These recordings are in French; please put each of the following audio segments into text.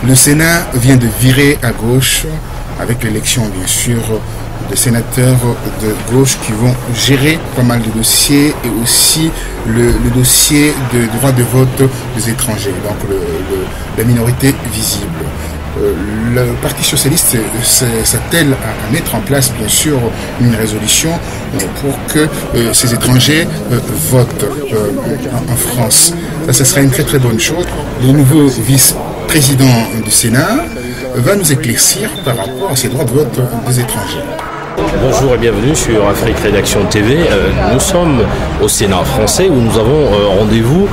Le Sénat vient de virer à gauche avec l'élection, bien sûr, de sénateurs de gauche qui vont gérer pas mal de dossiers et aussi le dossier de droit de vote des étrangers, donc la minorité visible. Le Parti socialiste s'attelle à mettre en place, bien sûr, une résolution pour que ces étrangers votent en France. Ça, ce sera une très très bonne chose. Le nouveau vice-président du Sénat va nous éclaircir par rapport à ces droits de vote des étrangers. Bonjour et bienvenue sur Afrique Rédaction TV. Nous sommes au Sénat français où nous avons rendez-vous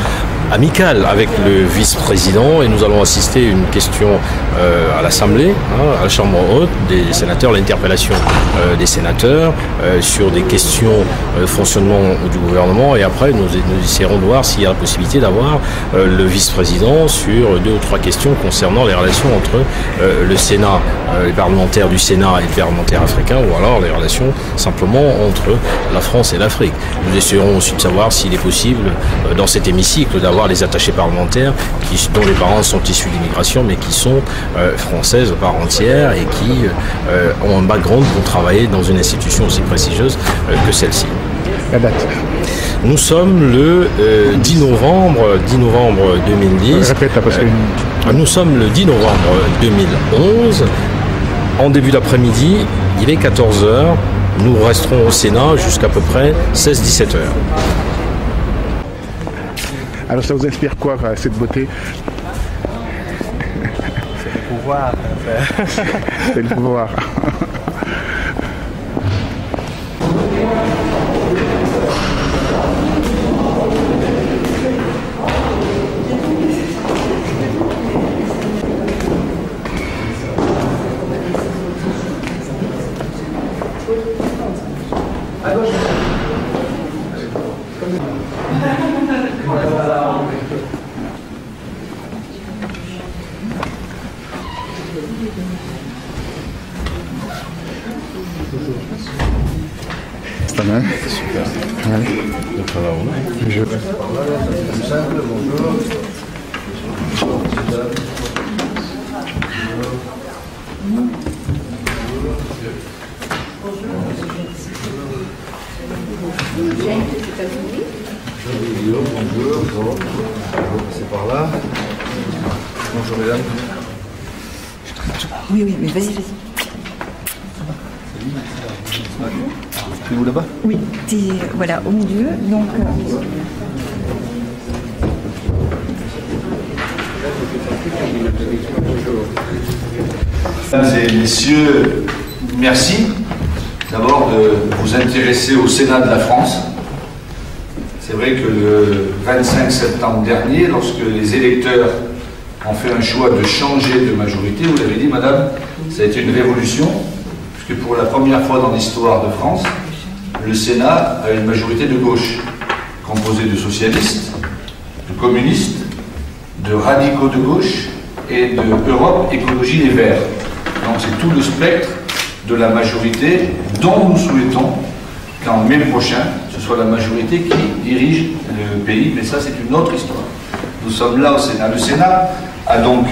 amical avec le vice-président et nous allons assister à une question à l'Assemblée, à la Chambre haute des sénateurs, l'interpellation des sénateurs sur des questions de fonctionnement du gouvernement, et après nous essaierons de voir s'il y a la possibilité d'avoir le vice-président sur 2 ou 3 questions concernant les relations entre le Sénat, les parlementaires du Sénat et les parlementaires africains, ou alors les relations simplement entre la France et l'Afrique. Nous essaierons aussi de savoir s'il est possible dans cet hémicycle d'avoir les attachés parlementaires dont les parents sont issus d'immigration mais qui sont françaises par entière et qui ont un background pour travailler dans une institution aussi prestigieuse que celle-ci. La date. Nous sommes le 10 novembre 2010. Répète, parce que... Nous sommes le 10 novembre 2011. En début d'après-midi, il est 14h. Nous resterons au Sénat jusqu'à peu près 16-17 heures. Alors ça vous inspire quoi, cette beauté? C'est le pouvoir. C'est le pouvoir. C'est pas mal. C'est super. Ouais. Donc ça va, ouais. Je... Bonjour. C'est par là. Bonjour mesdames. Oui, mais vas-y. C'est vous là-bas? Oui, t'es voilà, au milieu, donc... Mesdames et messieurs, merci d'abord de vous intéresser au Sénat de la France. C'est vrai que le 25 septembre dernier, lorsque les électeurs ont fait un choix de changer de majorité, vous l'avez dit madame, ça a été une révolution, puisque pour la première fois dans l'histoire de France, le Sénat a une majorité de gauche, composée de socialistes, de communistes, de radicaux de gauche et de Europe Écologie Les Verts. Donc c'est tout le spectre de la majorité dont nous souhaitons qu'en mai prochain, ce soit la majorité qui dirige le pays, mais ça c'est une autre histoire. Nous sommes là au Sénat. Le Sénat a donc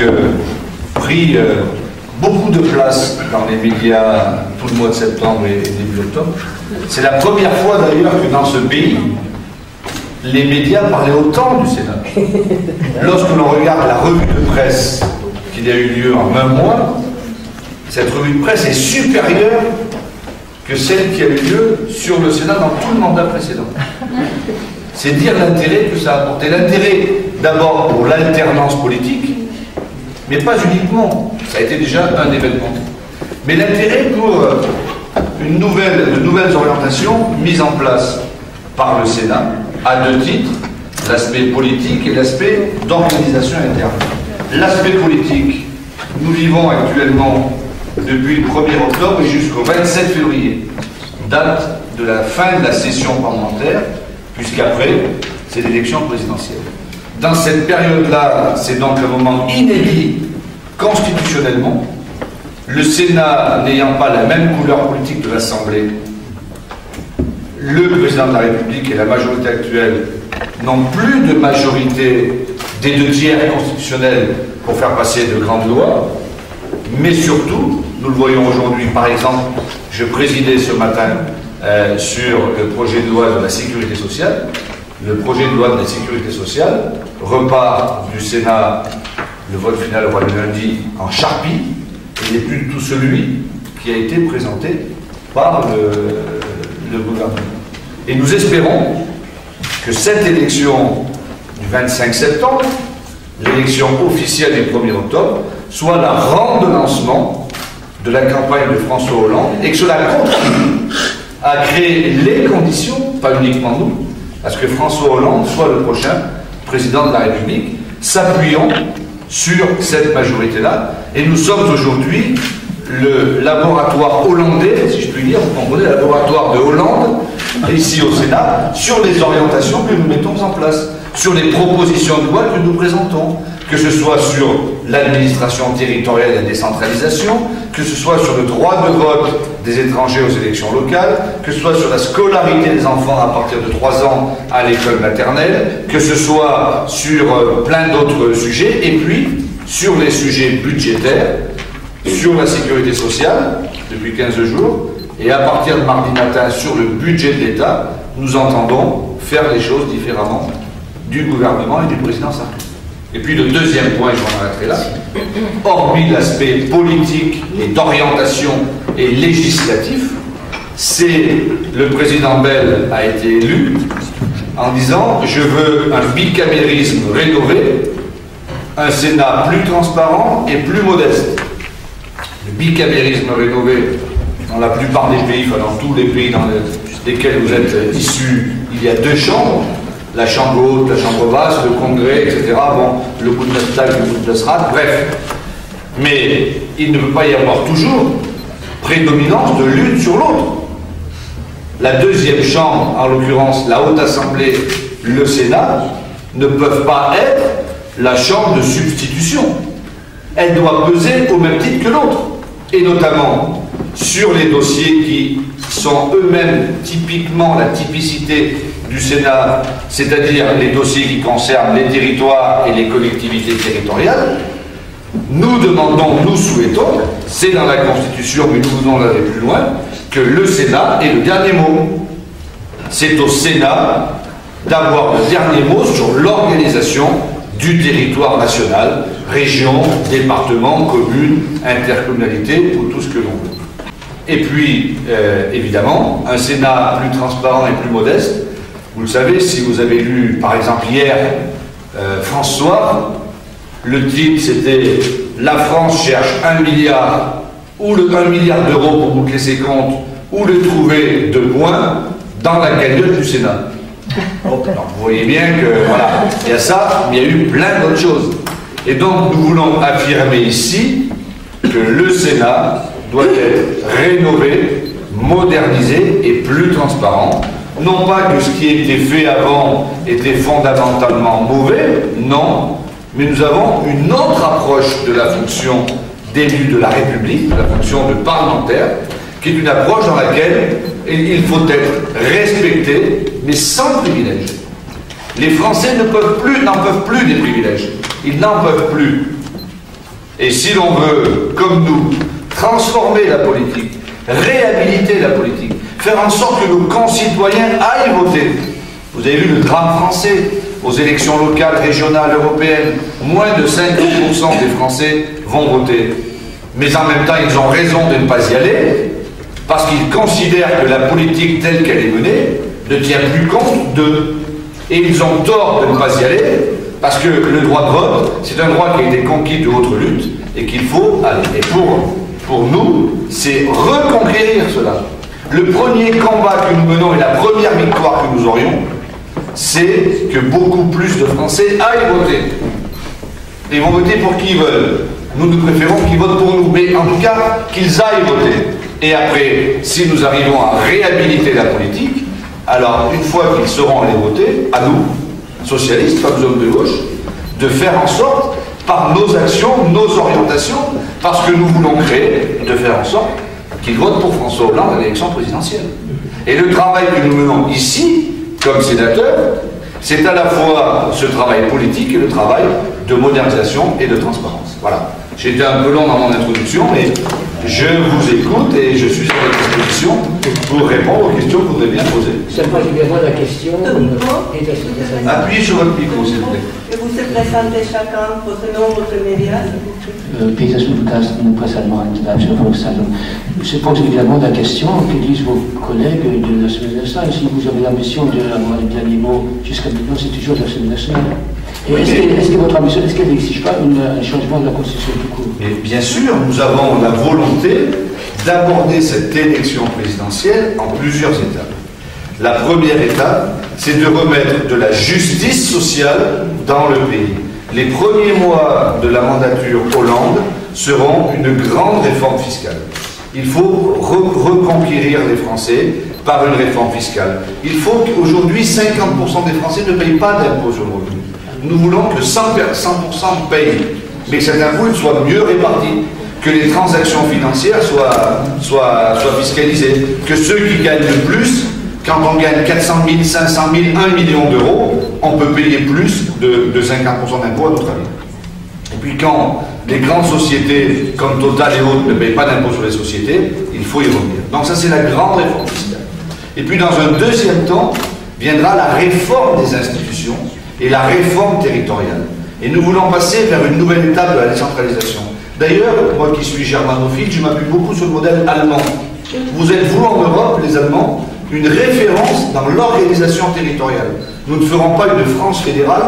pris beaucoup de place dans les médias tout le mois de septembre et début octobre. C'est la première fois d'ailleurs que dans ce pays, les médias parlaient autant du Sénat. Lorsque l'on regarde la revue de presse qui a eu lieu en un mois, cette revue de presse est supérieure que celle qui a eu lieu sur le Sénat dans tout le mandat précédent. C'est dire l'intérêt que ça a apporté. L'intérêt d'abord pour l'alternance politique, mais pas uniquement. Ça a été déjà un événement. Mais l'intérêt pour de nouvelles orientations mises en place par le Sénat, à 2 titres, l'aspect politique et l'aspect d'organisation interne. L'aspect politique, nous vivons actuellement depuis le 1er octobre et jusqu'au 27 février, date de la fin de la session parlementaire, puisqu'après, c'est l'élection présidentielle. Dans cette période-là, c'est donc un moment inédit constitutionnellement, le Sénat n'ayant pas la même couleur politique que l'Assemblée, le président de la République et la majorité actuelle n'ont plus de majorité des 2/3 constitutionnels pour faire passer de grandes lois, mais surtout, nous le voyons aujourd'hui, par exemple, je présidais ce matin sur le projet de loi de la sécurité sociale. Le projet de loi de la sécurité sociale repart du Sénat, le vote final aura le lundi, en charpie. Il n'est plus du tout celui qui a été présenté par le gouvernement. Et nous espérons que cette élection du 25 septembre, l'élection officielle du 1er octobre, soit la rampe de lancement de la campagne de François Hollande et que cela contribue à créer les conditions, pas uniquement nous, à ce que François Hollande soit le prochain président de la République, s'appuyant sur cette majorité-là. Et nous sommes aujourd'hui le laboratoire hollandais, si je puis dire, vous comprenez, le laboratoire de Hollande, ici au Sénat, sur les orientations que nous mettons en place, sur les propositions de loi que nous présentons, que ce soit sur l'administration territoriale et la décentralisation, que ce soit sur le droit de vote des étrangers aux élections locales, que ce soit sur la scolarité des enfants à partir de 3 ans à l'école maternelle, que ce soit sur plein d'autres sujets, et puis sur les sujets budgétaires, sur la sécurité sociale, depuis 15 jours, et à partir de mardi matin, sur le budget de l'État, nous entendons faire les choses différemment du gouvernement et du président Sarkozy. Et puis le deuxième point, je m'en arrêterai là, hormis l'aspect politique et d'orientation et législatif, c'est le président Bell a été élu en disant « Je veux un bicamérisme rénové, un Sénat plus transparent et plus modeste ». Le bicamérisme rénové, dans la plupart des pays, enfin dans tous les pays dans lesquels vous êtes issus, il y a 2 chambres. La chambre haute, la chambre basse, le congrès, etc. Bon, le Bundestag, le Bundesrat, bref. Mais il ne peut pas y avoir toujours prédominance de l'une sur l'autre. La deuxième chambre, en l'occurrence la Haute Assemblée, le Sénat, ne peuvent pas être la chambre de substitution. Elle doit peser au même titre que l'autre. Et notamment sur les dossiers qui sont eux-mêmes typiquement la typicité du Sénat, c'est-à-dire les dossiers qui concernent les territoires et les collectivités territoriales, nous demandons, nous souhaitons, c'est dans la Constitution, mais nous voulons aller plus loin, que le Sénat ait le dernier mot. C'est au Sénat d'avoir le dernier mot sur l'organisation du territoire national, région, département, commune, intercommunalité, ou tout ce que l'on veut. Et puis, évidemment, un Sénat plus transparent et plus modeste. Vous le savez, si vous avez lu, par exemple, hier, François, le titre c'était « La France cherche 1 milliard, ou le 1 milliard d'euros pour boucler ses comptes, ou le trouver de points dans la cagnotte du Sénat ». Bon, alors vous voyez bien que, voilà, il y a ça, mais il y a eu plein d'autres choses. Et donc, nous voulons affirmer ici que le Sénat doit être rénové, modernisé et plus transparent. Non pas que ce qui était fait avant était fondamentalement mauvais, non, mais nous avons une autre approche de la fonction d'élu de la République, de la fonction de parlementaire, qui est une approche dans laquelle il faut être respecté, mais sans privilège. Les Français n'en peuvent plus des privilèges. Ils n'en peuvent plus. Et si l'on veut, comme nous, transformer la politique, réhabiliter la politique, faire en sorte que nos concitoyens aillent voter. Vous avez vu le drame français aux élections locales, régionales, européennes. Moins de 50% des Français vont voter. Mais en même temps, ils ont raison de ne pas y aller parce qu'ils considèrent que la politique telle qu'elle est menée ne tient plus compte d'eux. Et ils ont tort de ne pas y aller parce que le droit de vote, c'est un droit qui a été conquis de haute lutte et qu'il faut aller. Et pour nous, c'est reconquérir cela. Le premier combat que nous menons et la première victoire que nous aurions, c'est que beaucoup plus de Français aillent voter. Ils vont voter pour qui ils veulent. Nous préférons qu'ils votent pour nous, mais en tout cas, qu'ils aillent voter. Et après, si nous arrivons à réhabiliter la politique, alors une fois qu'ils seront allés voter, à nous, socialistes, femmes hommes de gauche, de faire en sorte, par nos actions, nos orientations, parce que nous voulons créer, de faire en sorte qu'ils votent pour François Hollande à l'élection présidentielle. Et le travail que nous menons ici, comme sénateurs, C'est à la fois ce travail politique et le travail de modernisation et de transparence. Voilà. J'ai été un peu long dans mon introduction, mais je vous écoute et je suis à votre disposition pour répondre aux questions que vous voudrez bien poser. C'est particulièrement la question. Appuyez sur votre micro, s'il vous plaît. Et vous se présentez chacun, votre nom, votre média, s'il vous plaît. Peter Smoelkast, mon presse allemande, Deutsche Volkszeitung. Je pose évidemment la question que disent vos collègues de l'Assemblée nationale. Si vous avez l'ambition d'avoir les derniers mots jusqu'à maintenant, c'est toujours l'Assemblée nationale. Est-ce que votre ambition, est-ce qu'elle n'exige pas un changement de la Constitution tout court? Et bien sûr, nous avons la volonté d'aborder cette élection présidentielle en plusieurs étapes. La première étape, c'est de remettre de la justice sociale dans le pays. Les premiers mois de la mandature Hollande seront une grande réforme fiscale. Il faut reconquérir les Français par une réforme fiscale. Il faut qu'aujourd'hui, 50% des Français ne payent pas d'impôt sur le revenu. Nous voulons que 100% payent, mais que cet impôt soit mieux réparti, que les transactions financières soient fiscalisées, que ceux qui gagnent le plus, quand on gagne 400 000, 500 000, 1 million d'euros, on peut payer plus de 50% d'impôts à notre avis. Et puis quand les grandes sociétés comme Total et autres ne payent pas d'impôts sur les sociétés, il faut y revenir. Donc ça c'est la grande réforme fiscale. Et puis dans un deuxième temps, viendra la réforme des institutions et la réforme territoriale. Et nous voulons passer vers une nouvelle étape de la décentralisation. D'ailleurs, moi qui suis germanophile, je m'appuie beaucoup sur le modèle allemand. Vous êtes, vous, en Europe, les Allemands, une référence dans l'organisation territoriale. Nous ne ferons pas une France fédérale,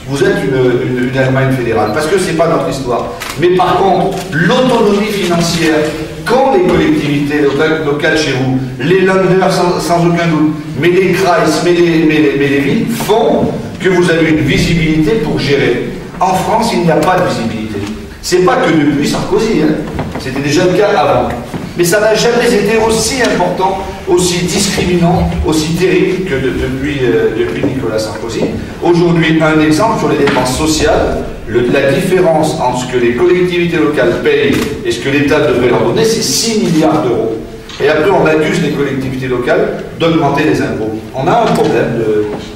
vous êtes une Allemagne fédérale, parce que ce n'est pas notre histoire. Mais par contre, l'autonomie financière, quand les collectivités locales chez vous, les Länder sans aucun doute, mais les Kreis, mais les villes, font que vous avez une visibilité pour gérer. En France, il n'y a pas de visibilité. C'est pas que depuis Sarkozy, hein. C'était déjà le cas avant. Mais ça n'a jamais été aussi important, aussi discriminant, aussi terrible que depuis Nicolas Sarkozy. Aujourd'hui, un exemple sur les dépenses sociales, la différence entre ce que les collectivités locales payent et ce que l'État devrait leur donner, c'est 6 milliards d'euros. Et après, on accuse les collectivités locales d'augmenter les impôts. On a un problème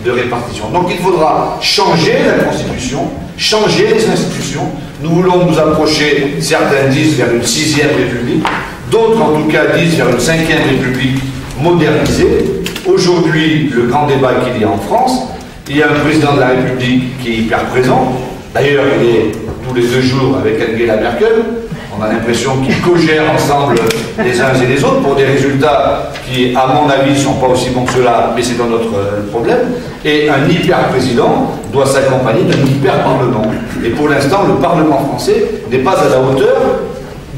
de répartition. Donc il faudra changer la Constitution, changer les institutions. Nous voulons nous approcher, certains disent, vers une 6e République, d'autres en tout cas disent vers une 5e République modernisée. Aujourd'hui, le grand débat qu'il y a en France, il y a un président de la République qui est hyper présent. D'ailleurs, il est tous les 2 jours avec Angela Merkel. On a l'impression qu'ils co-gèrent ensemble les uns et les autres pour des résultats qui, à mon avis, ne sont pas aussi bons que cela, mais c'est un autre problème. Et un hyper-président doit s'accompagner d'un hyper-parlement. Et pour l'instant, le Parlement français n'est pas à la hauteur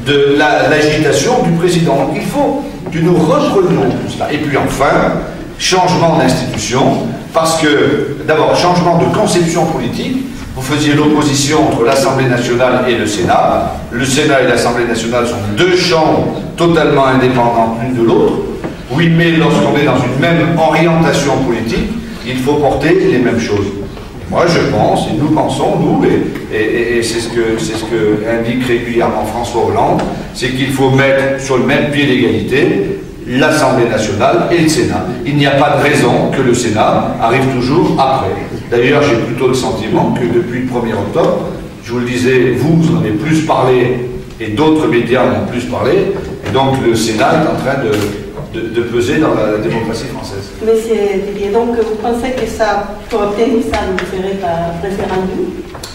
de l'agitation du président. Donc il faut que nous reprenions tout cela. Et puis enfin, changement d'institution, parce que, d'abord, changement de conception politique. Vous faisiez l'opposition entre l'Assemblée nationale et le Sénat. Le Sénat et l'Assemblée nationale sont 2 chambres totalement indépendantes l'une de l'autre. Oui, mais lorsqu'on est dans une même orientation politique, il faut porter les mêmes choses. Moi, je pense, et nous pensons, nous, et c'est ce que indique régulièrement François Hollande, c'est qu'il faut mettre sur le même pied d'égalité l'Assemblée nationale et le Sénat. Il n'y a pas de raison que le Sénat arrive toujours après. D'ailleurs, j'ai plutôt le sentiment que depuis le 1er octobre, je vous le disais, vous en avez plus parlé et d'autres médias en ont plus parlé, et donc le Sénat est en train de peser dans la démocratie française. Monsieur Didier, donc vous pensez que ça, pour obtenir ça, vous ferez par référendum?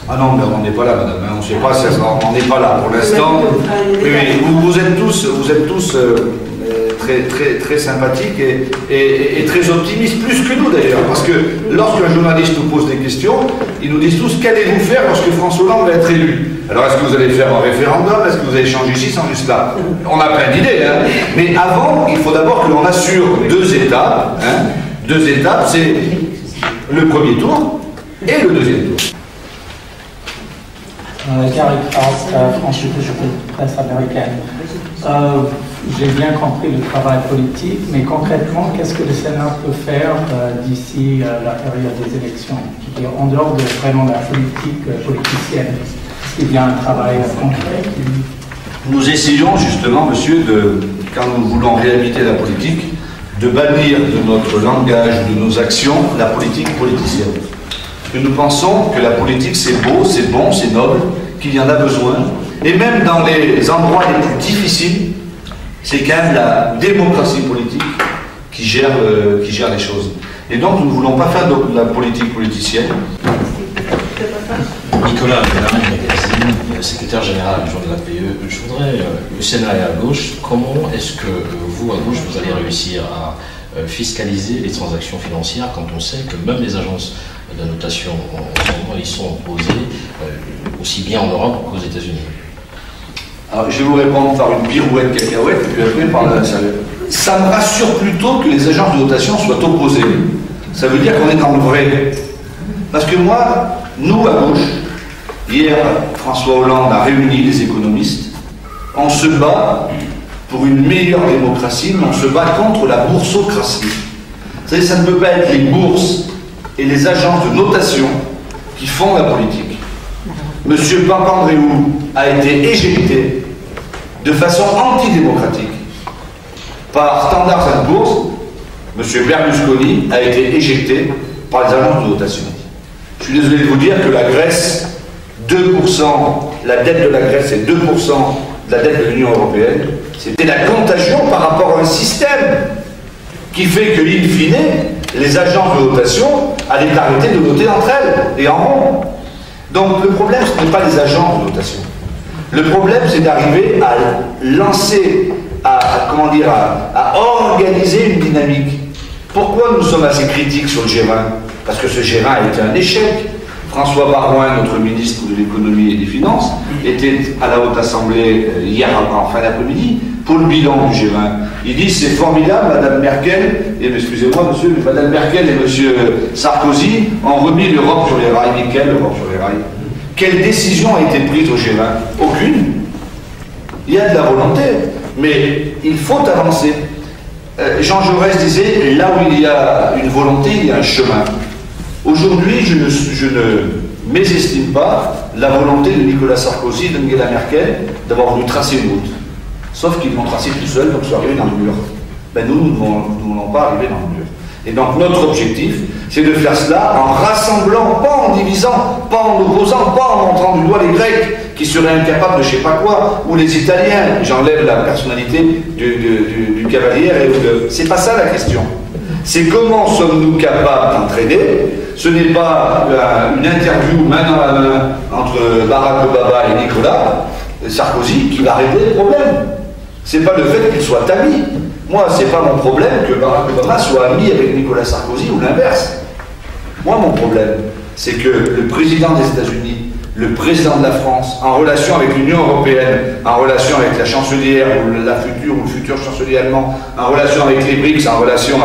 Ah non, mais on n'est pas là, madame, on ne sait pas, on n'est pas là pour l'instant. Oui, vous êtes tous très sympathiques et très optimistes, plus que nous d'ailleurs, parce que lorsqu'un journaliste nous pose des questions, ils nous disent tous qu'allez-vous faire lorsque François Hollande va être élu. Alors est-ce que vous allez faire un référendum? Est-ce que vous allez changer ici, changer cela? On a plein d'idées, hein. Mais avant, il faut d'abord que l'on assure 2 étapes. Hein. 2 étapes, c'est le premier tour et le deuxième tour. Gary Kraus, France Presse américaine. J'ai bien compris le travail politique, mais concrètement, qu'est-ce que le Sénat peut faire d'ici la période des élections? Je veux dire, en dehors de vraiment la politique politicienne, est-ce qu'il y a un travail concret? Nous essayons justement, monsieur, quand nous voulons réhabiliter la politique, de bannir de notre langage, de nos actions, la politique politicienne. que nous pensons que la politique c'est beau, c'est bon, c'est noble, qu'il y en a besoin. Et même dans les endroits les plus difficiles, c'est quand même la démocratie politique qui gère les choses. Et donc nous ne voulons pas faire de la politique politicienne. Nicolas Magazine, secrétaire général adjoint de l'APE. Je voudrais, le Sénat est à gauche, comment est-ce que vous, à gauche, vous allez réussir à fiscaliser les transactions financières quand on sait que même les agences de notation en ce moment, ils sont opposés aussi bien en Europe qu'aux États-Unis? Alors, je vais vous répondre par une pirouette cacahuète et puis après par la sérieux. Ça me rassure plutôt que les agences de notation soient opposées. Ça veut dire qu'on est dans le vrai. Parce que moi, nous à gauche, hier, François Hollande a réuni les économistes. On se bat pour une meilleure démocratie, mais on se bat contre la boursocratie. Vous savez, ça ne peut pas être les bourses et les agences de notation qui font la politique. Monsieur Papandréou a été éjecté de façon antidémocratique par Standard & Poor's. Monsieur Berlusconi a été éjecté par les agences de notation. Je suis désolé de vous dire que la Grèce, 2%, la dette de la Grèce est 2% de la dette de l'Union européenne. C'était la contagion par rapport à un système qui fait que, in fine, les agences de notation allaient arrêter de noter entre elles et en rond. Donc le problème, ce n'est pas les agences de notation. Le problème, c'est d'arriver à lancer, à organiser une dynamique. Pourquoi nous sommes assez critiques sur le G20? Parce que ce G20 a été un échec. François Baroin, notre ministre de l'économie et des finances, était à la Haute Assemblée hier en fin d'après-midi pour le bilan du G20. Il dit c'est formidable, Madame Merkel, et excusez-moi monsieur, Madame Merkel et Monsieur Sarkozy ont remis l'Europe sur les rails. Mais quelle Europe sur les rails? Quelle décision a été prise au G20? Aucune. Il y a de la volonté, mais il faut avancer. Jean Jaurès disait, là où il y a une volonté, il y a un chemin. Aujourd'hui, je ne mésestime pas la volonté de Nicolas Sarkozy et d'Angela Merkel d'avoir voulu tracer une route. Sauf qu'ils l'ont tracé tout seuls, donc ils sont arrivés dans le mur. Ben nous ne voulons pas arriver dans le mur. Et donc notre objectif, c'est de faire cela en rassemblant, pas en divisant, pas en opposant, pas en montrant du doigt les Grecs qui seraient incapables de je sais pas quoi, ou les Italiens. J'enlève la personnalité du cavalier. C'est pas ça la question. C'est comment sommes-nous capables d'entraider. Ce n'est pas une interview main dans la main entre Barack Obama et Nicolas Sarkozy qui va régler le problème. C'est pas le fait qu'ils soient amis. Moi, c'est pas mon problème que Barack Obama soit ami avec Nicolas Sarkozy ou l'inverse. Moi, mon problème, c'est que le président des États-Unis, le président de la France, en relation avec l'Union européenne, en relation avec la chancelière ou la future ou le futur chancelier allemand, en relation avec les BRICS, en relation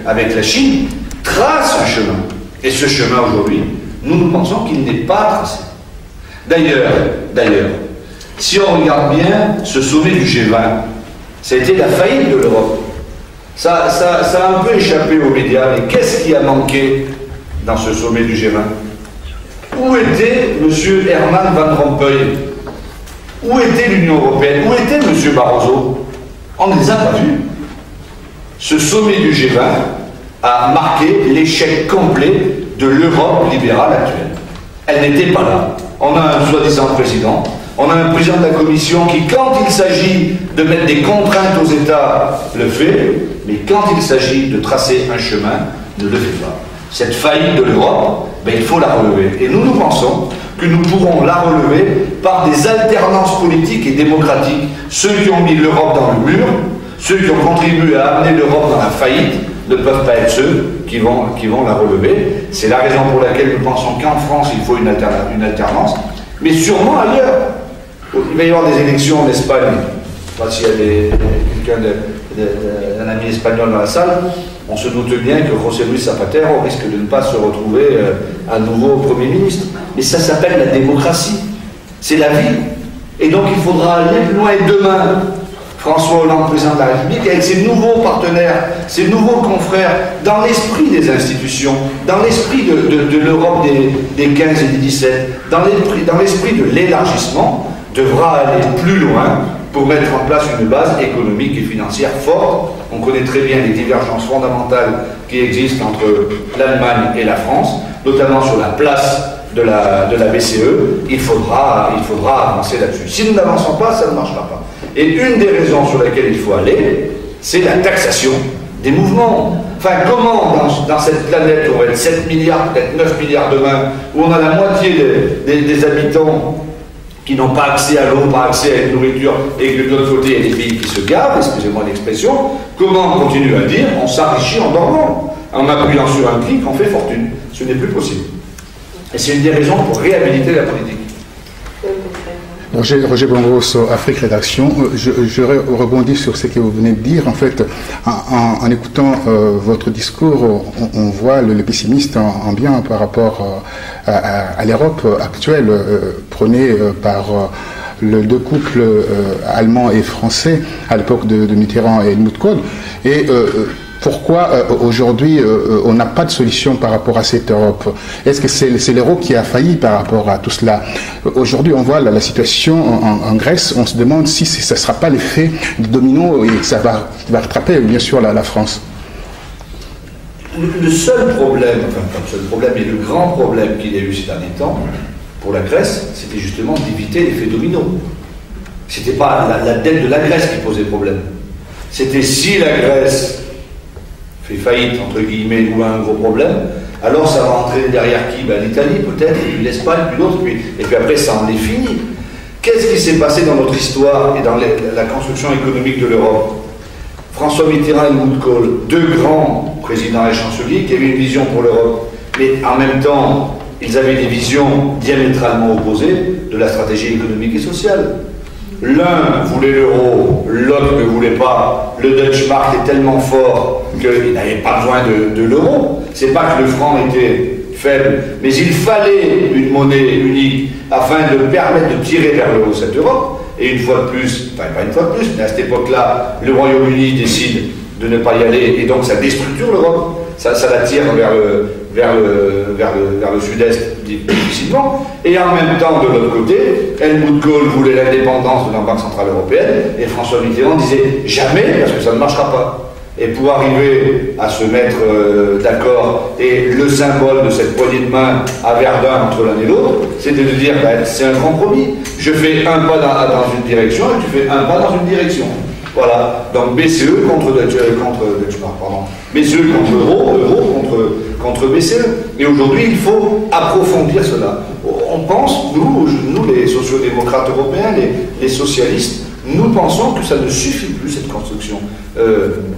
avec la Chine, trace un chemin. Et ce chemin, aujourd'hui, nous pensons qu'il n'est pas tracé. D'ailleurs, si on regarde bien ce sommet du G20, ça a été la faillite de l'Europe. Ça a un peu échappé aux médias, mais qu'est-ce qui a manqué dans ce sommet du G20? Où était M. Herman Van Rompuy? Où était l'Union européenne? Où était M. Barroso? On ne les a pas vus. Ce sommet du G20 a marqué l'échec complet de l'Europe libérale actuelle. Elle n'était pas là. On a un soi-disant président, on a un président de la Commission qui, quand il s'agit de mettre des contraintes aux États, le fait, mais quand il s'agit de tracer un chemin, ne le fait pas. Cette faillite de l'Europe, il faut la relever. Et nous pensons que nous pourrons la relever par des alternances politiques et démocratiques. Ceux qui ont mis l'Europe dans le mur, ceux qui ont contribué à amener l'Europe dans la faillite, ne peuvent pas être ceux qui vont la relever. C'est la raison pour laquelle nous pensons qu'en France, il faut une alternance, mais sûrement ailleurs. Il va y avoir des élections en Espagne. Je ne sais pas s'il y a un ami espagnol dans la salle. On se doute bien que José Luis Zapatero risque de ne pas se retrouver à nouveau Premier ministre. Mais ça s'appelle la démocratie. C'est la vie. Et donc il faudra aller plus loin. Et demain, François Hollande, président de la République, avec ses nouveaux partenaires, ses nouveaux confrères, dans l'esprit des institutions, dans l'esprit de l'Europe des 15 et des 17, dans l'esprit de l'élargissement, devra aller plus loin pour mettre en place une base économique et financière forte. On connaît très bien les divergences fondamentales qui existent entre l'Allemagne et la France, notamment sur la place de la BCE. Il faudra avancer là-dessus. Si nous n'avançons pas, ça ne marchera pas. Et une des raisons sur lesquelles il faut aller, c'est la taxation des mouvements. Enfin, comment dans cette planète où on va être 7 milliards, peut-être 9 milliards demain, où on a la moitié des habitants qui n'ont pas accès à l'eau, pas accès à une nourriture, et que de l'autre côté, il y a des pays qui se gavent, excusez-moi l'expression, comment on continue à dire on s'enrichit en dormant, en appuyant sur un clic, on fait fortune. Ce n'est plus possible. Et c'est une des raisons pour réhabiliter la politique. Roger Blondros, Afrique Rédaction. Je rebondis sur ce que vous venez de dire. En fait, en écoutant votre discours, on voit le pessimiste en bien par rapport à l'Europe actuelle, prônée par les deux couples allemands et français à l'époque de Mitterrand et Helmut Kohl. Et pourquoi aujourd'hui on n'a pas de solution par rapport à cette Europe? Est-ce que c'est l'euro qui a failli par rapport à tout cela? Aujourd'hui on voit la situation en Grèce, on se demande si ça ne sera pas l'effet de domino et que ça va rattraper bien sûr la France. Le seul problème, enfin pas le seul problème, mais le grand problème qu'il y a eu ces derniers temps pour la Grèce, c'était justement d'éviter l'effet domino. C'était pas la dette de la Grèce qui posait problème. C'était si la Grèce fait faillite, entre guillemets, ou a un gros problème, alors ça va entraîner derrière qui? L'Italie peut-être, puis l'Espagne, puis l'autre, et puis après ça en est fini. Qu'est-ce qui s'est passé dans notre histoire et dans la construction économique de l'Europe? François Mitterrand et Helmut Kohl, deux grands présidents et chanceliers qui avaient une vision pour l'Europe, mais en même temps, ils avaient des visions diamétralement opposées de la stratégie économique et sociale. L'un voulait l'euro, l'autre ne voulait pas. Le Deutsche Mark est tellement fort qu'il n'avait pas besoin de l'euro. C'est pas que le franc était faible, mais il fallait une monnaie unique afin de permettre de tirer vers le haut cette Europe. Et une fois de plus, enfin pas une fois de plus, mais à cette époque-là, le Royaume-Uni décide de ne pas y aller et donc ça déstructure l'Europe. Ça la tire vers le sud-est difficilement. Et en même temps, de l'autre côté, Helmut Kohl voulait l'indépendance de la Banque Centrale Européenne et François Mitterrand disait jamais parce que ça ne marchera pas. Et pour arriver à se mettre d'accord, et le symbole de cette poignée de main à Verdun entre l'un et l'autre, c'était de dire c'est un compromis. Je fais un pas dans une direction et tu fais un pas dans une direction. Voilà, donc BCE contre BCE contre euro contre BCE. Et aujourd'hui, il faut approfondir cela. On pense, nous les sociodémocrates européens, les socialistes, nous pensons que ça ne suffit plus, cette construction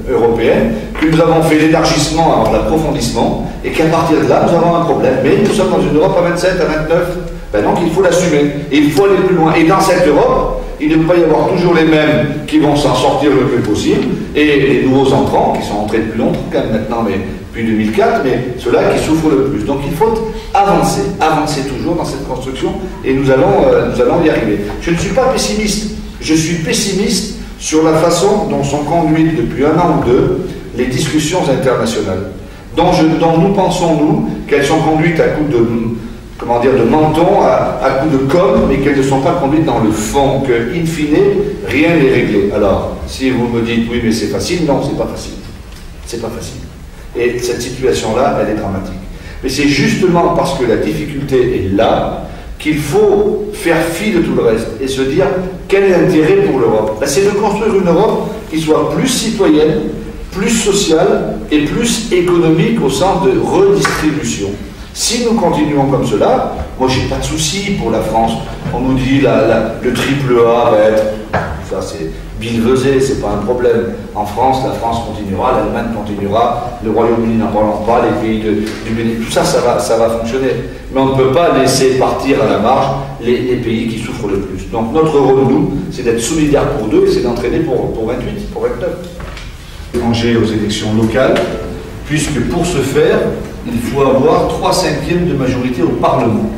européenne, que nous avons fait l'élargissement avant l'approfondissement, et qu'à partir de là, nous avons un problème. Mais nous sommes dans une Europe à 27, à 29, donc il faut l'assumer, et il faut aller plus loin. Et dans cette Europe, il ne peut pas y avoir toujours les mêmes qui vont s'en sortir le plus possible, et les nouveaux entrants, qui sont entrés depuis longtemps, quand même maintenant, mais depuis 2004, mais ceux-là qui souffrent le plus. Donc il faut avancer toujours dans cette construction, et nous allons y arriver. Je ne suis pas pessimiste. Je suis pessimiste sur la façon dont sont conduites depuis un an ou deux les discussions internationales, dont nous pensons, nous, qu'elles sont conduites à coup de menton, à coup de com', mais qu'elles ne sont pas conduites dans le fond, que, in fine, rien n'est réglé. Alors, si vous me dites, oui, mais c'est facile, non, c'est pas facile. C'est pas facile. Et cette situation-là, elle est dramatique. Mais c'est justement parce que la difficulté est là, qu'il faut faire fi de tout le reste et se dire quel est l'intérêt pour l'Europe. C'est de construire une Europe qui soit plus citoyenne, plus sociale et plus économique au sens de redistribution. Si nous continuons comme cela, moi j'ai pas de souci pour la France. On nous dit le triple A va être, ça c'est billevesé, c'est pas un problème. En France, la France continuera, l'Allemagne continuera, le Royaume-Uni n'en parlons pas, les pays du Bénin, tout ça, ça va fonctionner. Mais on ne peut pas laisser partir à la marge les pays qui souffrent le plus. Donc notre rôle, nous, c'est d'être solidaires pour deux et c'est d'entraîner pour 28, pour 29. Étranger aux élections locales, puisque pour ce faire, il faut avoir 3/5 de majorité au Parlement.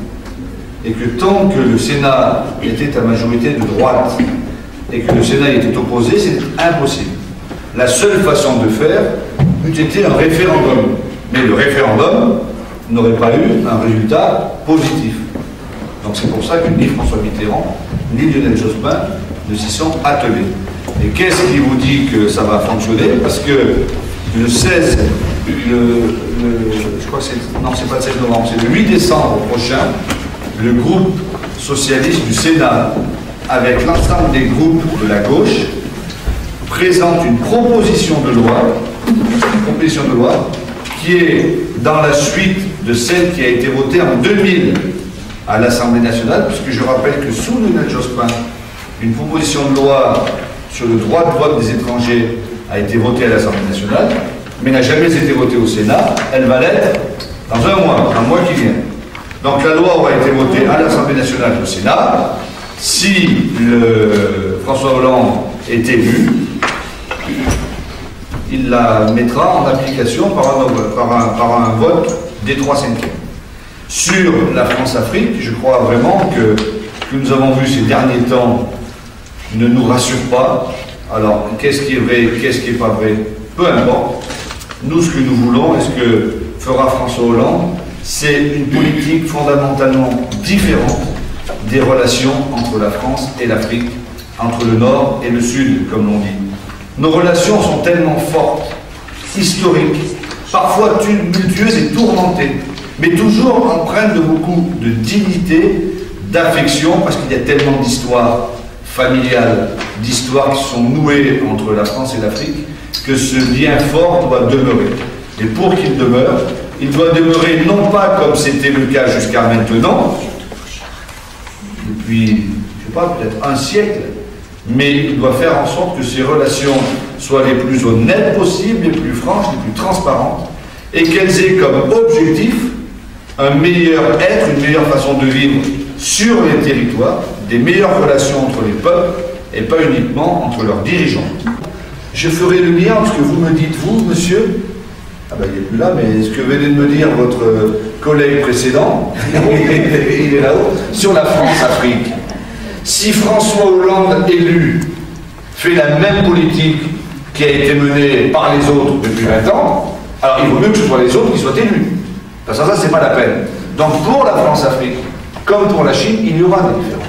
Et que tant que le Sénat était à majorité de droite et que le Sénat était opposé, c'est impossible. La seule façon de faire eût été un référendum. Mais le référendum n'aurait pas eu un résultat positif. Donc c'est pour ça que ni François Mitterrand, ni Lionel Jospin ne s'y sont attelés. Et qu'est-ce qui vous dit que ça va fonctionner? Parce que le 16, je crois que c'est, non, c'est pas le 16 novembre, c'est le 8 décembre prochain, le groupe socialiste du Sénat, avec l'ensemble des groupes de la gauche, présente une proposition de loi qui est dans la suite de celle qui a été votée en 2000 à l'Assemblée nationale, puisque je rappelle que sous Lionel Jospin, une proposition de loi sur le droit de vote des étrangers a été votée à l'Assemblée nationale, mais n'a jamais été votée au Sénat. Elle va l'être dans un mois qui vient. Donc la loi aura été votée à l'Assemblée nationale et au Sénat. Si François Hollande est élu, il la mettra en application par un vote des 3/5. Sur la France-Afrique, je crois vraiment que ce que nous avons vu ces derniers temps ne nous rassure pas. Alors, qu'est-ce qui est vrai, qu'est-ce qui n'est pas vrai, peu importe. Nous, ce que nous voulons et ce que fera François Hollande, c'est une politique fondamentalement différente des relations entre la France et l'Afrique, entre le Nord et le Sud, comme l'on dit. Nos relations sont tellement fortes, historiques, parfois tumultueuses et tourmentées, mais toujours empreintes de beaucoup de dignité, d'affection, parce qu'il y a tellement d'histoires familiales, d'histoires qui sont nouées entre la France et l'Afrique, que ce lien fort doit demeurer. Et pour qu'il demeure, il doit demeurer non pas comme c'était le cas jusqu'à maintenant, depuis, je ne sais pas, peut-être un siècle, mais il doit faire en sorte que ces relations soient les plus honnêtes possibles, les plus franches, les plus transparentes, et qu'elles aient comme objectif un meilleur être, une meilleure façon de vivre sur les territoires, des meilleures relations entre les peuples, et pas uniquement entre leurs dirigeants. Je ferai le lien entre ce que vous me dites, vous, monsieur, ah ben il n'est plus là, mais ce que venait de me dire votre collègue précédent, il est là-haut, sur la France-Afrique. Si François Hollande élu fait la même politique qui a été menée par les autres depuis 20 ans, alors il vaut mieux que ce soit les autres qui soient élus. Parce que ça, c'est pas la peine. Donc pour la France-Afrique, comme pour la Chine, il y aura des différences.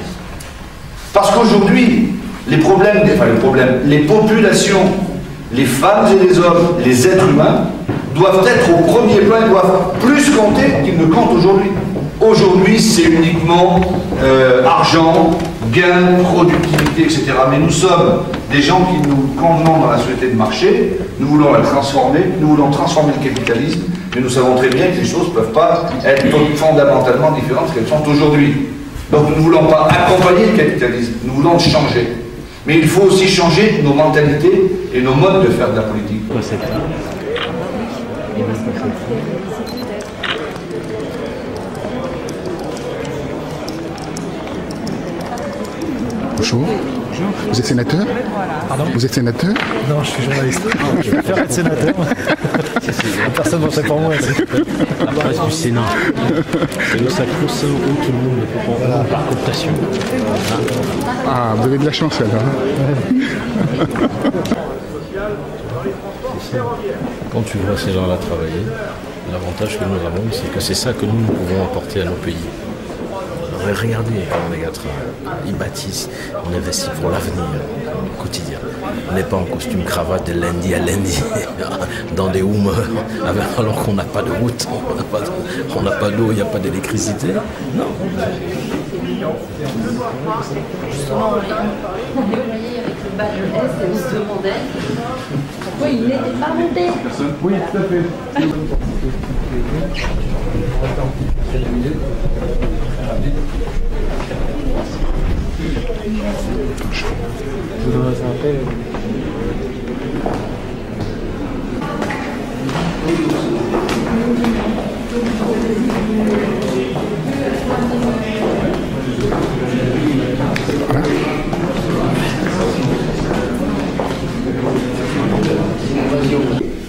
Parce qu'aujourd'hui, les populations, les femmes et les hommes, les êtres humains, doivent être au premier plan, ils doivent plus compter qu'ils ne comptent aujourd'hui. Aujourd'hui, c'est uniquement argent, gain, productivité, etc. Mais nous sommes des gens qui nous convenons dans la société de marché, nous voulons la transformer, nous voulons transformer le capitalisme, mais nous savons très bien que les choses ne peuvent pas être fondamentalement différentes qu'elles sont aujourd'hui. Donc nous ne voulons pas accompagner le capitalisme, nous voulons le changer. Mais il faut aussi changer nos mentalités et nos modes de faire de la politique. Bonjour. Vous êtes sénateur? Pardon? Vous êtes sénateur? Non, je suis journaliste. Je préfère être sénateur. Personne ne voterait pour moi. La place du Sénat. C'est le sacro-saint où tout le monde ne peut pas rentrer par cooptation. Ah, vous avez de la chance alors. Quand tu vois ces gens-là travailler, l'avantage que nous avons, c'est que c'est ça que nous pouvons apporter à nos pays. Regardez comment les gars travaillent, ils bâtissent, on investit pour l'avenir quotidien. On n'est pas en costume cravate de lundi à lundi, dans des humeurs, alors qu'on n'a pas de route, on n'a pas d'eau, il n'y a pas d'électricité. Non. Justement, on est voyé avec le badge S et on se demandait pourquoi il n'était pas monté. Oui, tout à fait. Je vous donnerai ça après.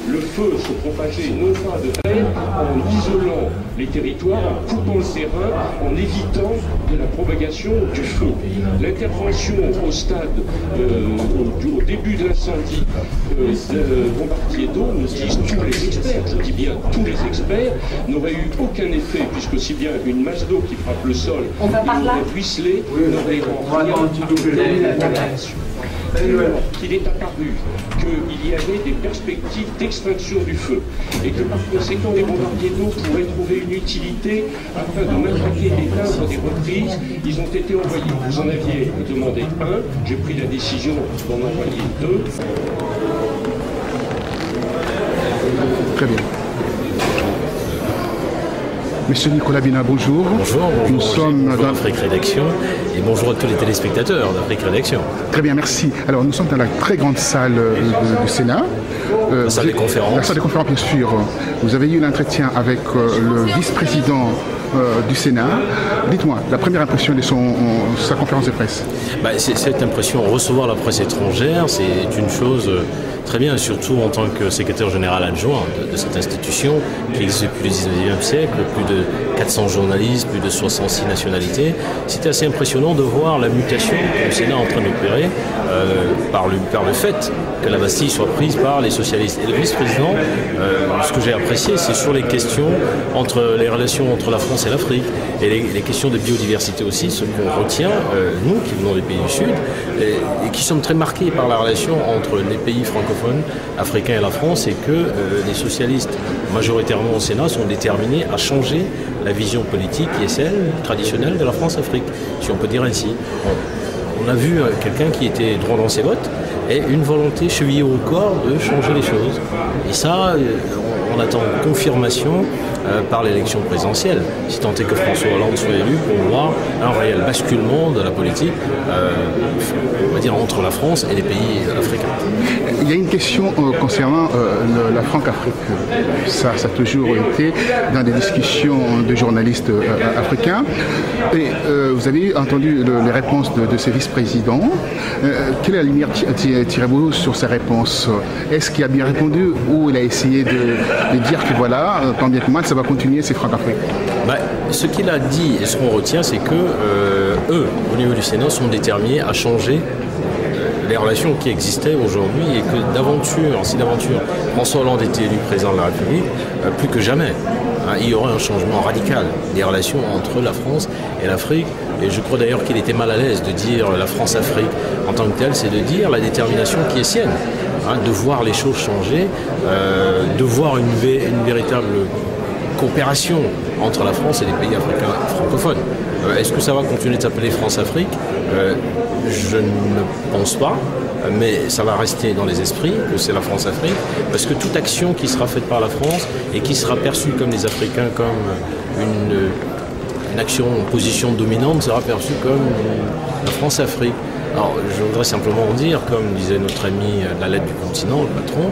Le feu se propageait non pas de terre, en isolant les territoires, en coupant le terrain, en évitant de la propagation du feu. L'intervention au stade, au début de l'incendie de Bombardier d'eau, nous disent tous les experts, je dis bien tous les experts, n'aurait eu aucun effet, puisque aussi bien une masse d'eau qui frappe le sol et une ruisselée n'aurait rien apporté à l'opération. Qu'il est apparu qu'il y avait des perspectives d'extinction du feu et que par conséquent les bombardiers d'eau pourraient trouver une utilité afin de matraquer et d'éteindre des reprises. Ils ont été envoyés. Vous en aviez demandé un, j'ai pris la décision d'en envoyer deux. Très bien. Monsieur Nicolas Bina, bonjour. Bonjour, nous sommes dans Afrique Rédaction et bonjour à tous les téléspectateurs d'Afrique Rédaction. Très bien, merci. Alors nous sommes dans la très grande salle du Sénat. La salle des conférences. La salle des conférences, bien sûr. Vous avez eu l'entretien avec le vice-président du Sénat. Dites-moi, la première impression de sa conférence de presse. Cette impression, recevoir la presse étrangère, c'est une chose très bien, surtout en tant que secrétaire général adjoint de cette institution qui existe depuis le 19e siècle, plus de 400 journalistes, plus de 66 nationalités. C'était assez impressionnant de voir la mutation que le Sénat est en train d'opérer par le fait que la Bastille soit prise par les socialistes. Et le vice-président, ce que j'ai apprécié, c'est sur les questions entre les relations entre la France et l'Afrique et les questions de biodiversité aussi, ce qu'on retient, nous qui venons des pays du Sud, et qui sommes très marqués par la relation entre les pays francophones, africains et la France, et que les socialistes, majoritairement au Sénat, sont déterminés à changer la vision politique qui est celle traditionnelle de la France-Afrique, si on peut dire ainsi. On a vu quelqu'un qui était droit dans ses bottes et une volonté chevillée au corps de changer les choses. Et ça, on attend confirmation par l'élection présidentielle, si tant est que François Hollande soit élu, pour voir un réel basculement de la politique, on va dire, entre la France et les pays africains. Il y a une question concernant la Franc-Afrique. Ça a toujours été dans des discussions de journalistes africains. Et vous avez entendu les réponses de ces vice-présidents. Quelle est la lumière tirez-vous sur ces réponses? Est-ce qu'il a bien répondu ou il a essayé de dire que voilà, tant bien que mal, ça va continuer ces Franc-Afrique? Ce qu'il a dit et ce qu'on retient, c'est que eux, au niveau du Sénat, sont déterminés à changer les relations qui existaient aujourd'hui et que si d'aventure François Hollande était élu président de la République, plus que jamais, il y aurait un changement radical des relations entre la France et l'Afrique. Et je crois d'ailleurs qu'il était mal à l'aise de dire la France-Afrique en tant que telle, c'est de dire la détermination qui est sienne, de voir les choses changer, de voir une véritable coopération entre la France et les pays africains francophones. Est-ce que ça va continuer de s'appeler France-Afrique? Je ne pense pas, mais ça va rester dans les esprits que c'est la France-Afrique, parce que toute action qui sera faite par la France et qui sera perçue comme les Africains comme une action en position dominante sera perçue comme la France-Afrique. Alors, je voudrais simplement dire, comme disait notre ami de la lettre du continent, le patron,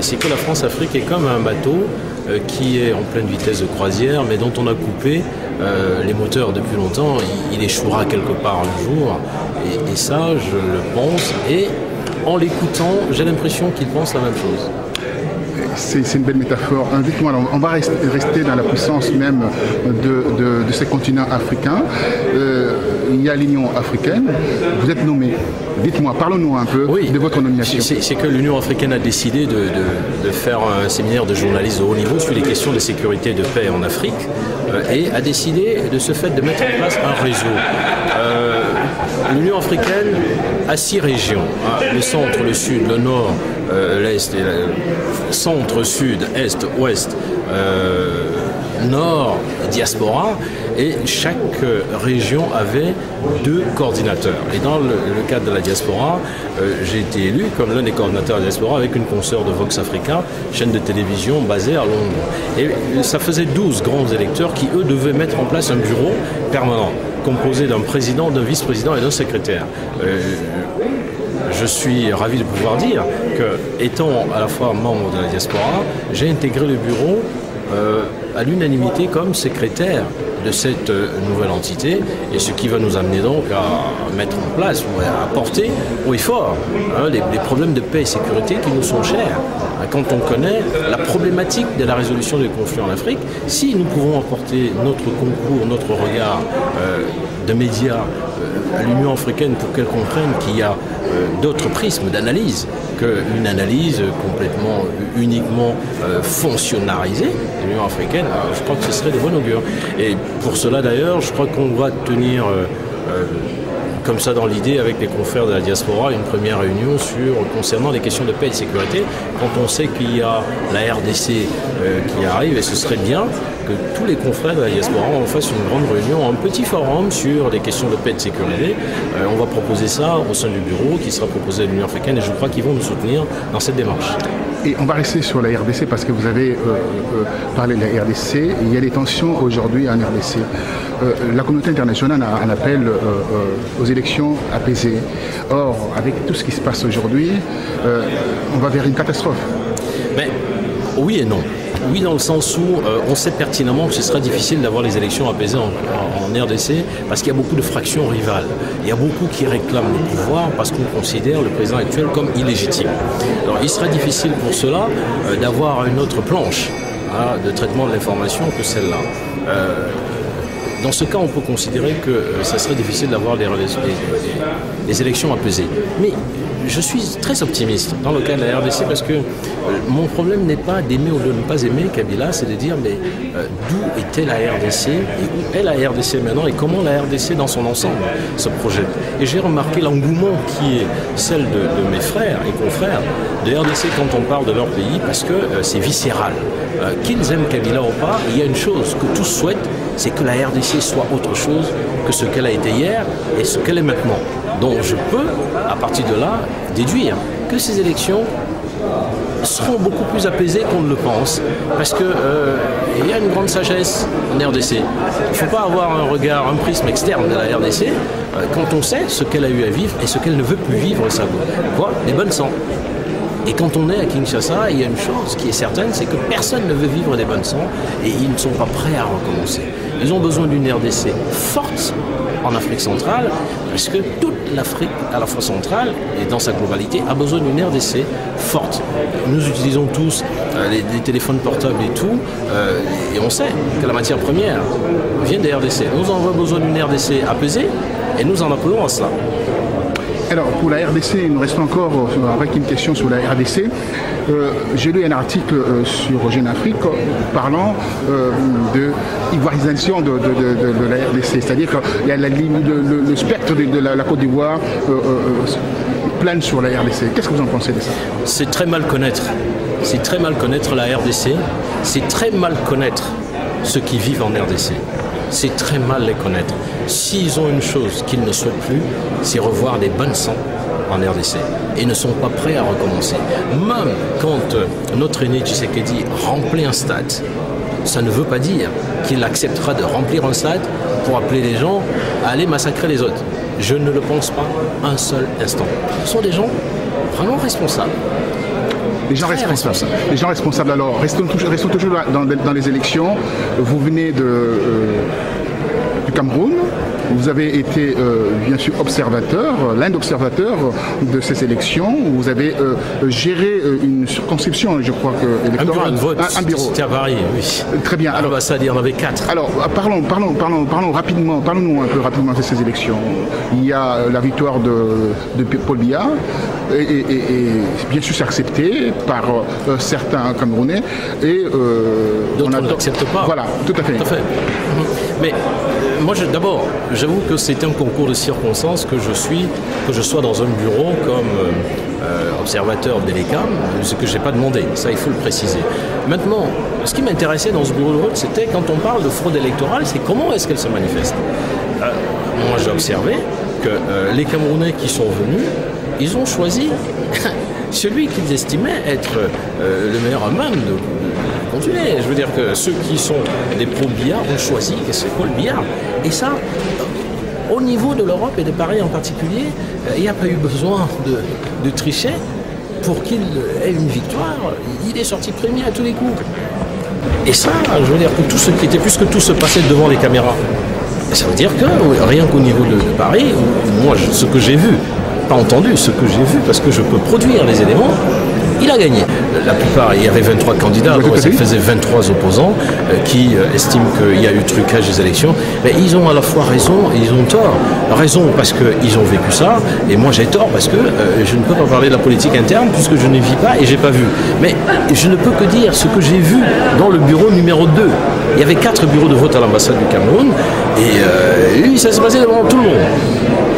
c'est que la France-Afrique est comme un bateau qui est en pleine vitesse de croisière, mais dont on a coupé les moteurs depuis longtemps. Il échouera quelque part un jour, et ça, je le pense, et en l'écoutant, j'ai l'impression qu'il pense la même chose. C'est une belle métaphore. Dites-moi, on va rester dans la puissance même de ces continents africains. Il y a l'Union africaine. Vous êtes nommé. Dites-moi, parlons-nous un peu de votre nomination. C'est que l'Union africaine a décidé de faire un séminaire de journalistes de haut niveau sur les questions de sécurité et de paix en Afrique et a décidé de ce fait de mettre en place un réseau. L'Union africaine a 6 régions, le centre, le sud, le nord, l'est, centre, sud, est, ouest, nord, diaspora, et chaque région avait 2 coordinateurs. Et dans le cadre de la diaspora, j'ai été élu comme l'un des coordinateurs de la diaspora avec une consoeur de Vox Africa, chaîne de télévision basée à Londres. Et ça faisait 12 grands électeurs qui, eux, devaient mettre en place un bureau permanent, composé d'un président, d'un vice-président et d'un secrétaire. Je suis ravi de pouvoir dire que, étant à la fois membre de la diaspora, j'ai intégré le bureau à l'unanimité comme secrétaire de cette nouvelle entité, et ce qui va nous amener donc à mettre en place, ou à porter haut et fort les problèmes de paix et sécurité qui nous sont chers. Quand on connaît la problématique de la résolution des conflits en Afrique, si nous pouvons apporter notre concours, notre regard de médias à l'Union africaine pour qu'elle comprenne qu'il y a d'autres prismes d'analyse qu'une analyse complètement, uniquement fonctionnalisée de l'Union africaine, je crois que ce serait de bon augure. Et pour cela d'ailleurs, je crois qu'on va tenir comme ça dans l'idée avec les confrères de la diaspora une première réunion concernant les questions de paix et de sécurité, quand on sait qu'il y a la RDC qui arrive, et ce serait bien que tous les confrères de la diaspora en fassent une grande réunion, un petit forum sur les questions de paix et de sécurité. On va proposer ça au sein du bureau qui sera proposé à l'Union africaine, et je crois qu'ils vont nous soutenir dans cette démarche. Et on va rester sur la RDC parce que vous avez parlé de la RDC. Il y a des tensions aujourd'hui en RDC. La communauté internationale en appelle aux élections apaisées. Or, avec tout ce qui se passe aujourd'hui, on va vers une catastrophe. Mais oui et non. Oui, dans le sens où on sait pertinemment que ce sera difficile d'avoir les élections apaisées en RDC parce qu'il y a beaucoup de fractions rivales. Il y a beaucoup qui réclament le pouvoir parce qu'on considère le président actuel comme illégitime. Alors il sera difficile pour cela d'avoir une autre planche de traitement de l'information que celle-là. Dans ce cas, on peut considérer que ça serait difficile d'avoir des élections apaisées. Mais je suis très optimiste dans le cas de la RDC parce que mon problème n'est pas d'aimer ou de ne pas aimer Kabila, c'est de dire mais d'où était la RDC et où est la RDC maintenant et comment la RDC dans son ensemble se projette. Et j'ai remarqué l'engouement qui est celle de mes frères et confrères de RDC quand on parle de leur pays parce que c'est viscéral. Qu'ils aiment Kabila ou pas, il y a une chose que tous souhaitent, c'est que la RDC soit autre chose que ce qu'elle a été hier et ce qu'elle est maintenant. Donc je peux, à partir de là, déduire que ces élections seront beaucoup plus apaisées qu'on ne le pense. Parce qu'il y a une grande sagesse en RDC. Il ne faut pas avoir un regard, un prisme externe de la RDC quand on sait ce qu'elle a eu à vivre et ce qu'elle ne veut plus vivre, ça quoi, les bonnes sangs. Et quand on est à Kinshasa, il y a une chose qui est certaine, c'est que personne ne veut vivre des bonnes sangs et ils ne sont pas prêts à recommencer. Ils ont besoin d'une RDC forte en Afrique centrale, parce que toute l'Afrique, à la fois centrale et dans sa globalité, a besoin d'une RDC forte. Nous utilisons tous les téléphones portables et tout, et on sait que la matière première vient des RDC. Nous avons besoin d'une RDC apaisée, et nous en appelons à cela. Alors, pour la RDC, il nous reste encore avec une question sur la RDC. J'ai lu un article sur Jeune Afrique parlant de ivoirisation de la RDC. C'est-à-dire qu'il y a le spectre de la Côte d'Ivoire plane sur la RDC. Qu'est-ce que vous en pensez de ça? C'est très mal connaître. C'est très mal connaître la RDC. C'est très mal connaître ceux qui vivent en RDC. C'est très mal les connaître. S'ils ont une chose qu'ils ne souhaitent plus, c'est revoir des bonnes sangs en RDC et ne sont pas prêts à recommencer. Même quand notre aîné Tshisekedi remplit un stade, ça ne veut pas dire qu'il acceptera de remplir un stade pour appeler les gens à aller massacrer les autres. Je ne le pense pas un seul instant. Ce sont des gens vraiment responsables. Les gens responsables. Les gens responsables. Alors, restons toujours dans les élections. Vous venez du Cameroun. Vous avez été, bien sûr, observateur, l'un des observateurs de ces élections. Vous avez géré une circonscription, je crois, électorale. Un bureau de vote. Un bureau. C'était à Paris, oui. Très bien. Alors, ça, il y en avait 4. Alors, parlons rapidement. Parlons-nous un peu rapidement de ces élections. Il y a la victoire de Paul Biya, et bien sûr, c'est accepté par certains Camerounais. Et d'autres ne l'acceptent pas. Voilà, tout à fait. Tout à fait. Mais moi, d'abord, j'avoue que c'est un concours de circonstances que je sois dans un bureau comme observateur de l'ECAM, ce que je n'ai pas demandé, ça il faut le préciser. Maintenant, ce qui m'intéressait dans ce bureau de vote, c'était quand on parle de fraude électorale, c'est comment est-ce qu'elle se manifeste. Moi j'ai observé que les Camerounais qui sont venus, ils ont choisi celui qu'ils estimaient être le meilleur à même de continuer. Je veux dire que ceux qui sont des pro-Biya ont choisi que c'est Paul Biya. Et ça, au niveau de l'Europe et de Paris en particulier, il n'y a pas eu besoin de tricher pour qu'il ait une victoire. Il est sorti premier à tous les coups. Et ça, je veux dire que tout ce qui était, puisque tout se passait devant les caméras, ça veut dire que rien qu'au niveau de Paris, moi, ce que j'ai vu, pas entendu, ce que j'ai vu, parce que je peux produire les éléments, il a gagné. La plupart, il y avait 23 candidats, donc ça faisait 23 opposants qui estiment qu'il y a eu trucage des élections. Mais ils ont à la fois raison et ils ont tort. Raison parce qu'ils ont vécu ça, et moi j'ai tort parce que je ne peux pas parler de la politique interne puisque je ne vis pas et j'ai pas vu. Mais je ne peux que dire ce que j'ai vu dans le bureau numéro 2. Il y avait 4 bureaux de vote à l'ambassade du Cameroun et ça s'est passé devant tout le monde.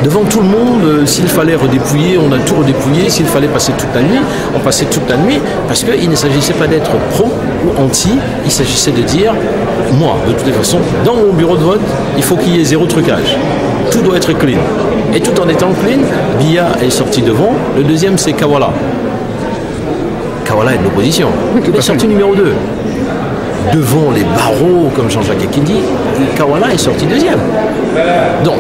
Devant tout le monde, s'il fallait redépouiller, on a tout redépouillé. S'il fallait passer toute la nuit, on passait toute la nuit. Parce qu'il ne s'agissait pas d'être pro ou anti, il s'agissait de dire, moi, de toutes les façons, dans mon bureau de vote, il faut qu'il y ait zéro trucage. Tout doit être clean. Et tout en étant clean, Biya est sorti devant. Le deuxième, c'est Kawala. Kawala est de l'opposition. Il est sorti numéro 2. Devant les barreaux, comme Jean-Jacques Ekindi, Kawala est sorti deuxième. Donc,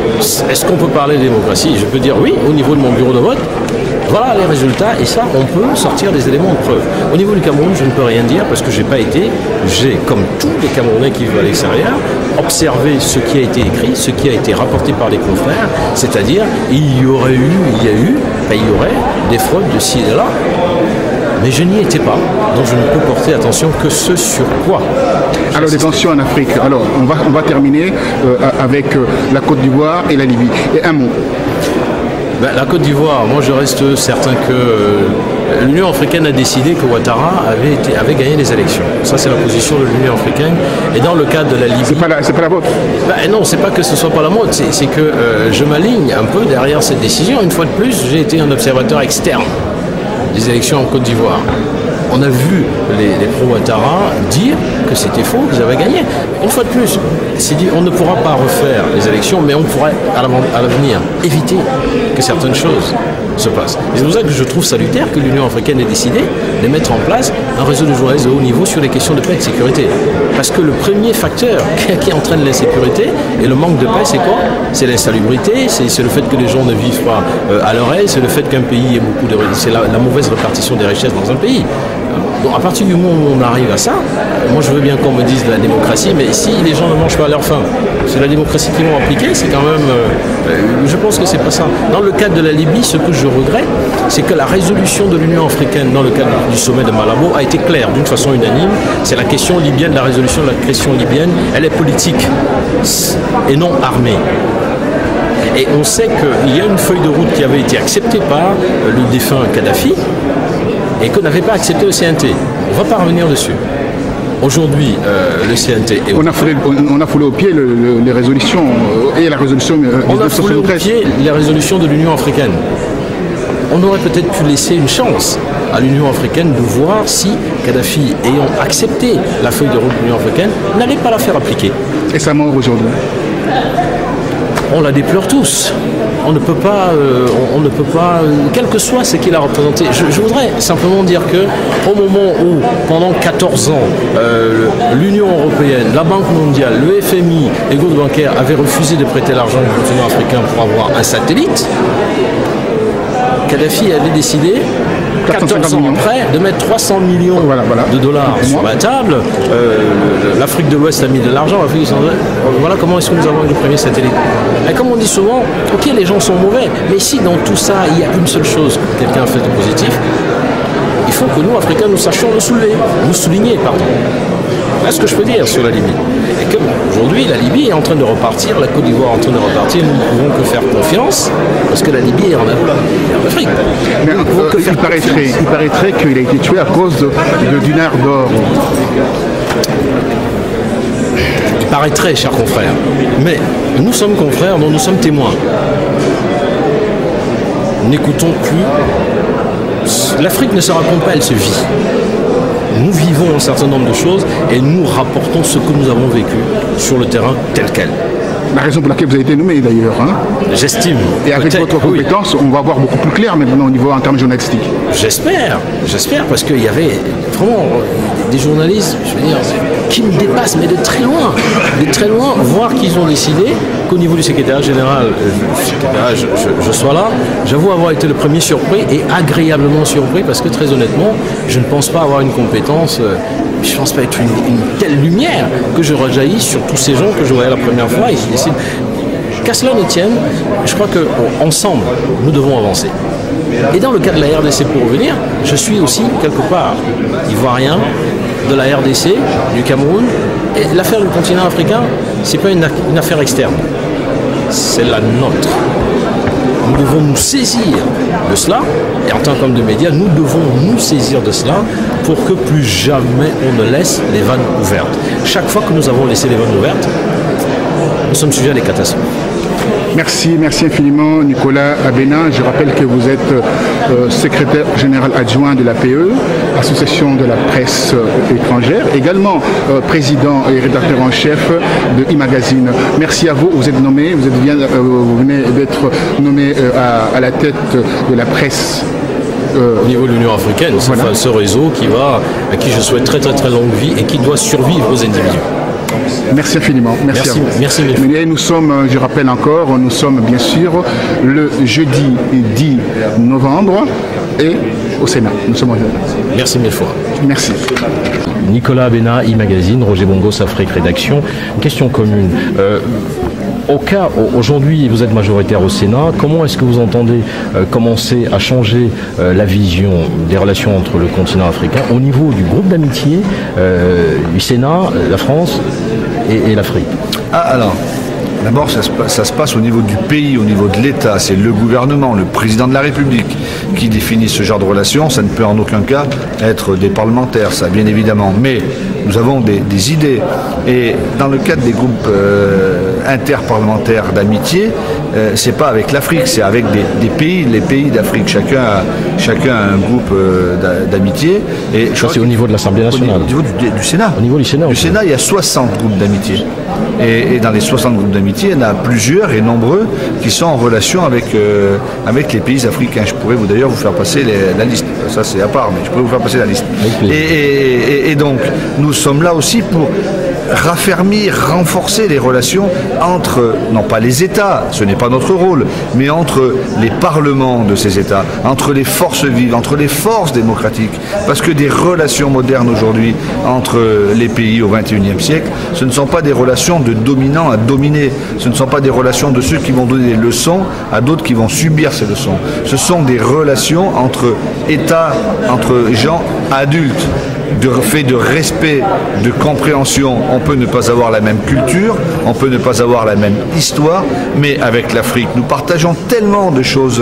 est-ce qu'on peut parler de démocratie? Je peux dire oui, au niveau de mon bureau de vote, voilà les résultats, et ça, on peut sortir des éléments de preuve. Au niveau du Cameroun, je ne peux rien dire parce que j'ai pas été, j'ai, comme tous les Camerounais qui vivent à l'extérieur, observé ce qui a été écrit, ce qui a été rapporté par les confrères, c'est-à-dire, il y aurait des fraudes de ci et de là. Mais je n'y étais pas, donc je ne peux porter attention que ce sur quoi. Alors les tensions en Afrique, alors on va terminer avec la Côte d'Ivoire et la Libye. Et un mot. La Côte d'Ivoire, moi je reste certain que l'Union africaine a décidé que Ouattara avait gagné les élections. Ça c'est la position de l'Union africaine. Et dans le cadre de la Libye... C'est pas la vôtre. Non, c'est pas que ce soit pas la vôtre, c'est que je m'aligne un peu derrière cette décision. Une fois de plus, j'ai été un observateur externe des élections en Côte d'Ivoire. On a vu les pro-Ouattara dire que c'était faux, qu'ils avaient gagné. Une fois de plus, c'est dit, on ne pourra pas refaire les élections, mais on pourrait à l'avenir éviter que certaines choses se passent. Et c'est pour ça que je trouve salutaire que l'Union africaine ait décidé de mettre en place un réseau de journalistes de haut niveau sur les questions de paix et de sécurité. Parce que le premier facteur qui entraîne l'insécurité et le manque de paix, c'est quoi? C'est l'insalubrité, c'est le fait que les gens ne vivent pas à leur aise, c'est le fait qu'un pays ait beaucoup de... C'est la mauvaise répartition des richesses dans un pays. Donc à partir du moment où on arrive à ça, moi je veux bien qu'on me dise de la démocratie, mais si les gens ne mangent pas à leur faim, c'est la démocratie qu'ils vont appliquer, c'est quand même... je pense que c'est pas ça. Dans le cadre de la Libye, ce que je regrette, c'est que la résolution de l'Union africaine dans le cadre du sommet de Malabo a été claire, d'une façon unanime. C'est la question libyenne, la résolution de la question libyenne, elle est politique et non armée. Et on sait qu'il y a une feuille de route qui avait été acceptée par le défunt Kadhafi et que n'avait pas accepté le CNT. On ne va pas revenir dessus. Aujourd'hui, le CNT est... On a foulé au pied les résolutions et la résolution... on a foulé au pied les résolutions de l'Union africaine. On aurait peut-être pu laisser une chance à l'Union africaine de voir si Kadhafi, ayant accepté la feuille de route de l'Union africaine, n'allait pas la faire appliquer. Et sa mort aujourd'hui? On la déplore tous. On ne peut pas, quel que soit ce qu'il a représenté. Je voudrais simplement dire que au moment où, pendant 14 ans, l'Union européenne, la Banque mondiale, le FMI, les groupes bancaires avaient refusé de prêter l'argent au continent africain pour avoir un satellite, Kadhafi avait décidé, 14 ans après, de mettre 300 millions de dollars sur la table. L'Afrique de l'Ouest a mis de l'argent, voilà comment est-ce que nous avons eu le premier satellite. Et comme on dit souvent, ok, les gens sont mauvais, mais si dans tout ça, il y a une seule chose que quelqu'un a fait de positif, il faut que nous, Africains, nous sachions le souligner, pardon. Voilà ce que je peux dire sur la Libye. Et que aujourd'hui, la Libye est en train de repartir, la Côte d'Ivoire est en train de repartir, nous ne pouvons que faire confiance, parce que la Libye est en Afrique. Mais il paraîtrait qu'il a été tué à cause du dinar d'or. Il paraîtrait, chers confrères. Mais nous sommes confrères, dont nous sommes témoins. N'écoutons plus. L'Afrique ne se raconte pas, elle se vit. Nous vivons un certain nombre de choses et nous rapportons ce que nous avons vécu sur le terrain tel quel. La raison pour laquelle vous avez été nommé d'ailleurs. Hein. J'estime. Et avec votre compétence, on va voir beaucoup plus clair maintenant au niveau en termes journalistiques. J'espère, parce qu'il y avait vraiment des journalistes, je veux dire, qui me dépassent, mais de très loin, voire qu'ils ont décidé qu'au niveau du secrétaire général, je sois là. J'avoue avoir été le premier surpris et agréablement surpris parce que très honnêtement, je ne pense pas avoir une compétence je pense pas être une telle lumière que je rejaillis sur tous ces gens que je voyais la première fois. Qu'à cela ne tienne, je crois qu'ensemble, nous devons avancer. Et dans le cas de la RDC, pour revenir, je suis aussi quelque part ivoirien de la RDC, du Cameroun. Et l'affaire du continent africain, c'est pas une affaire externe, c'est la nôtre. Nous devons nous saisir de cela, et en tant qu'homme de médias, nous devons nous saisir de cela pour que plus jamais on ne laisse les vannes ouvertes. Chaque fois que nous avons laissé les vannes ouvertes, nous sommes sujets à des catastrophes. Merci infiniment Nicolas Abena. Je rappelle que vous êtes secrétaire général adjoint de l'APE, Association de la presse étrangère, également président et rédacteur en chef de e-magazine. Merci à vous, vous êtes nommé, vous venez d'être nommé à la tête de la presse. Au niveau de l'Union africaine, c'est voilà. Ce réseau à qui je souhaite très longue vie et qui doit survivre aux individus. Merci infiniment. Merci à vous. Merci. Et nous sommes, je rappelle encore, nous sommes bien sûr le jeudi 10 novembre et au Sénat. Nous sommes au Sénat. Merci mille fois. Merci. Nicolas Abena, e-magazine, Roger Bongos, Afrique Rédaction. Une question commune. Au cas, aujourd'hui, vous êtes majoritaire au Sénat, comment est-ce que vous entendez commencer à changer la vision des relations entre le continent africain au niveau du groupe d'amitié du Sénat, la France et l'Afrique? Alors, d'abord, ça se passe au niveau du pays, au niveau de l'État. C'est le gouvernement, le président de la République qui définit ce genre de relations. Ça ne peut en aucun cas être des parlementaires, ça, bien évidemment. Mais nous avons des idées. Et dans le cadre des groupes interparlementaires d'amitié, c'est pas avec l'Afrique, c'est avec des pays, les pays d'Afrique. Chacun a un groupe d'amitié. Et ça, c'est au niveau de l'Assemblée nationale. Au niveau du Sénat. Au niveau du Sénat. Du Sénat, il y a 60 groupes d'amitié. Et dans les 60 groupes d'amitié, il y en a plusieurs et nombreux qui sont en relation avec les pays africains. Je pourrais d'ailleurs vous faire passer la liste. Ça, c'est à part, mais je pourrais vous faire passer la liste. Et donc, nous sommes là aussi pour raffermir, renforcer les relations entre, non pas les États, ce n'est pas notre rôle, mais entre les parlements de ces États, entre les forces vives, entre les forces démocratiques. Parce que des relations modernes aujourd'hui entre les pays au XXIe siècle, ce ne sont pas des relations de dominants à dominés, ce ne sont pas des relations de ceux qui vont donner des leçons à d'autres qui vont subir ces leçons. Ce sont des relations entre États, entre gens adultes, fait de respect, de compréhension. On peut ne pas avoir la même culture, on peut ne pas avoir la même histoire, mais avec l'Afrique, nous partageons tellement de choses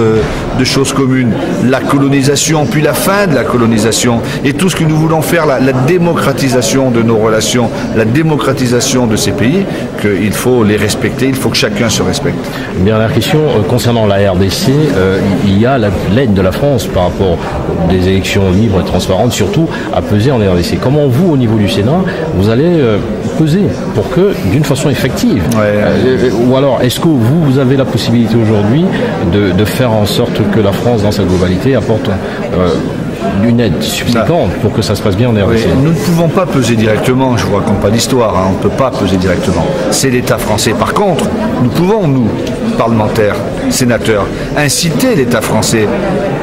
communes. La colonisation, puis la fin de la colonisation, et tout ce que nous voulons faire, la démocratisation de nos relations, la démocratisation de ces pays, qu'il faut les respecter, il faut que chacun se respecte. Une dernière question, concernant la RDC, il y a l'aide de la France par rapport des élections libres et transparentes, surtout à peser en RDC. Comment vous, au niveau du Sénat, vous allez peser pour que, d'une façon effective, ou alors est-ce que vous avez la possibilité aujourd'hui de faire en sorte que la France, dans sa globalité, apporte une aide subséquente pour que ça se passe bien en RDC? Oui, nous ne pouvons pas peser directement, je vous raconte pas d'histoire, on ne peut pas peser directement. C'est l'État français. Par contre, nous pouvons, nous, parlementaires, sénateurs, inciter l'État français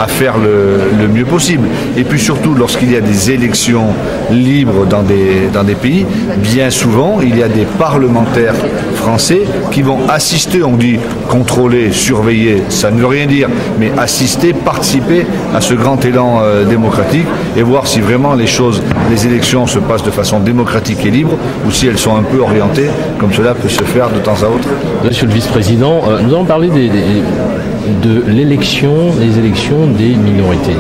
à faire le mieux possible. Et puis surtout, lorsqu'il y a des élections libres dans des pays, bien souvent, il y a des parlementaires français qui vont assister, on dit contrôler, surveiller, ça ne veut rien dire, mais assister, participer à ce grand élan démocratique et voir si vraiment les élections se passent de façon démocratique et libre ou si elles sont un peu orientées, comme cela peut se faire de temps à autre. Monsieur le vice-président, nous allons parler de des élections des minorités,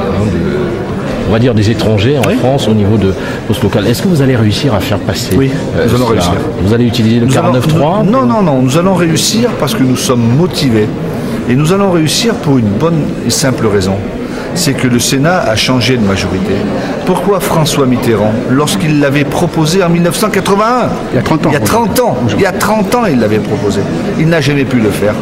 on va dire des étrangers en France au niveau de postes locales. Est-ce que vous allez réussir à faire passer nous allons réussir. Vous allez utiliser le 49.3 ? Non, nous allons réussir parce que nous sommes motivés. Et nous allons réussir pour une bonne et simple raison. C'est que le Sénat a changé de majorité. Pourquoi François Mitterrand, lorsqu'il l'avait proposé en 1981, il y a 30 ans, il l'avait proposé. Il n'a jamais pu le faire.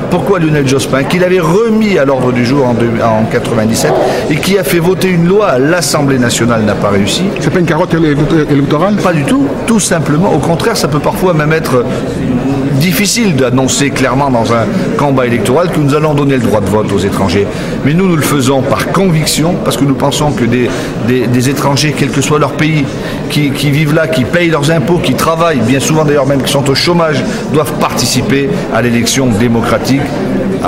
Pourquoi Lionel Jospin, qu'il avait remis à l'ordre du jour en 1997 et qui a fait voter une loi à l'Assemblée nationale, n'a pas réussi? C'est pas une carotte électorale? Pas du tout, tout simplement. Au contraire, ça peut parfois même être difficile d'annoncer clairement dans un combat électoral que nous allons donner le droit de vote aux étrangers. Mais nous le faisons par conviction, parce que nous pensons que des étrangers, quel que soit leur pays, qui vivent là, qui payent leurs impôts, qui travaillent, bien souvent d'ailleurs même qui sont au chômage, doivent participer à l'élection démocratique,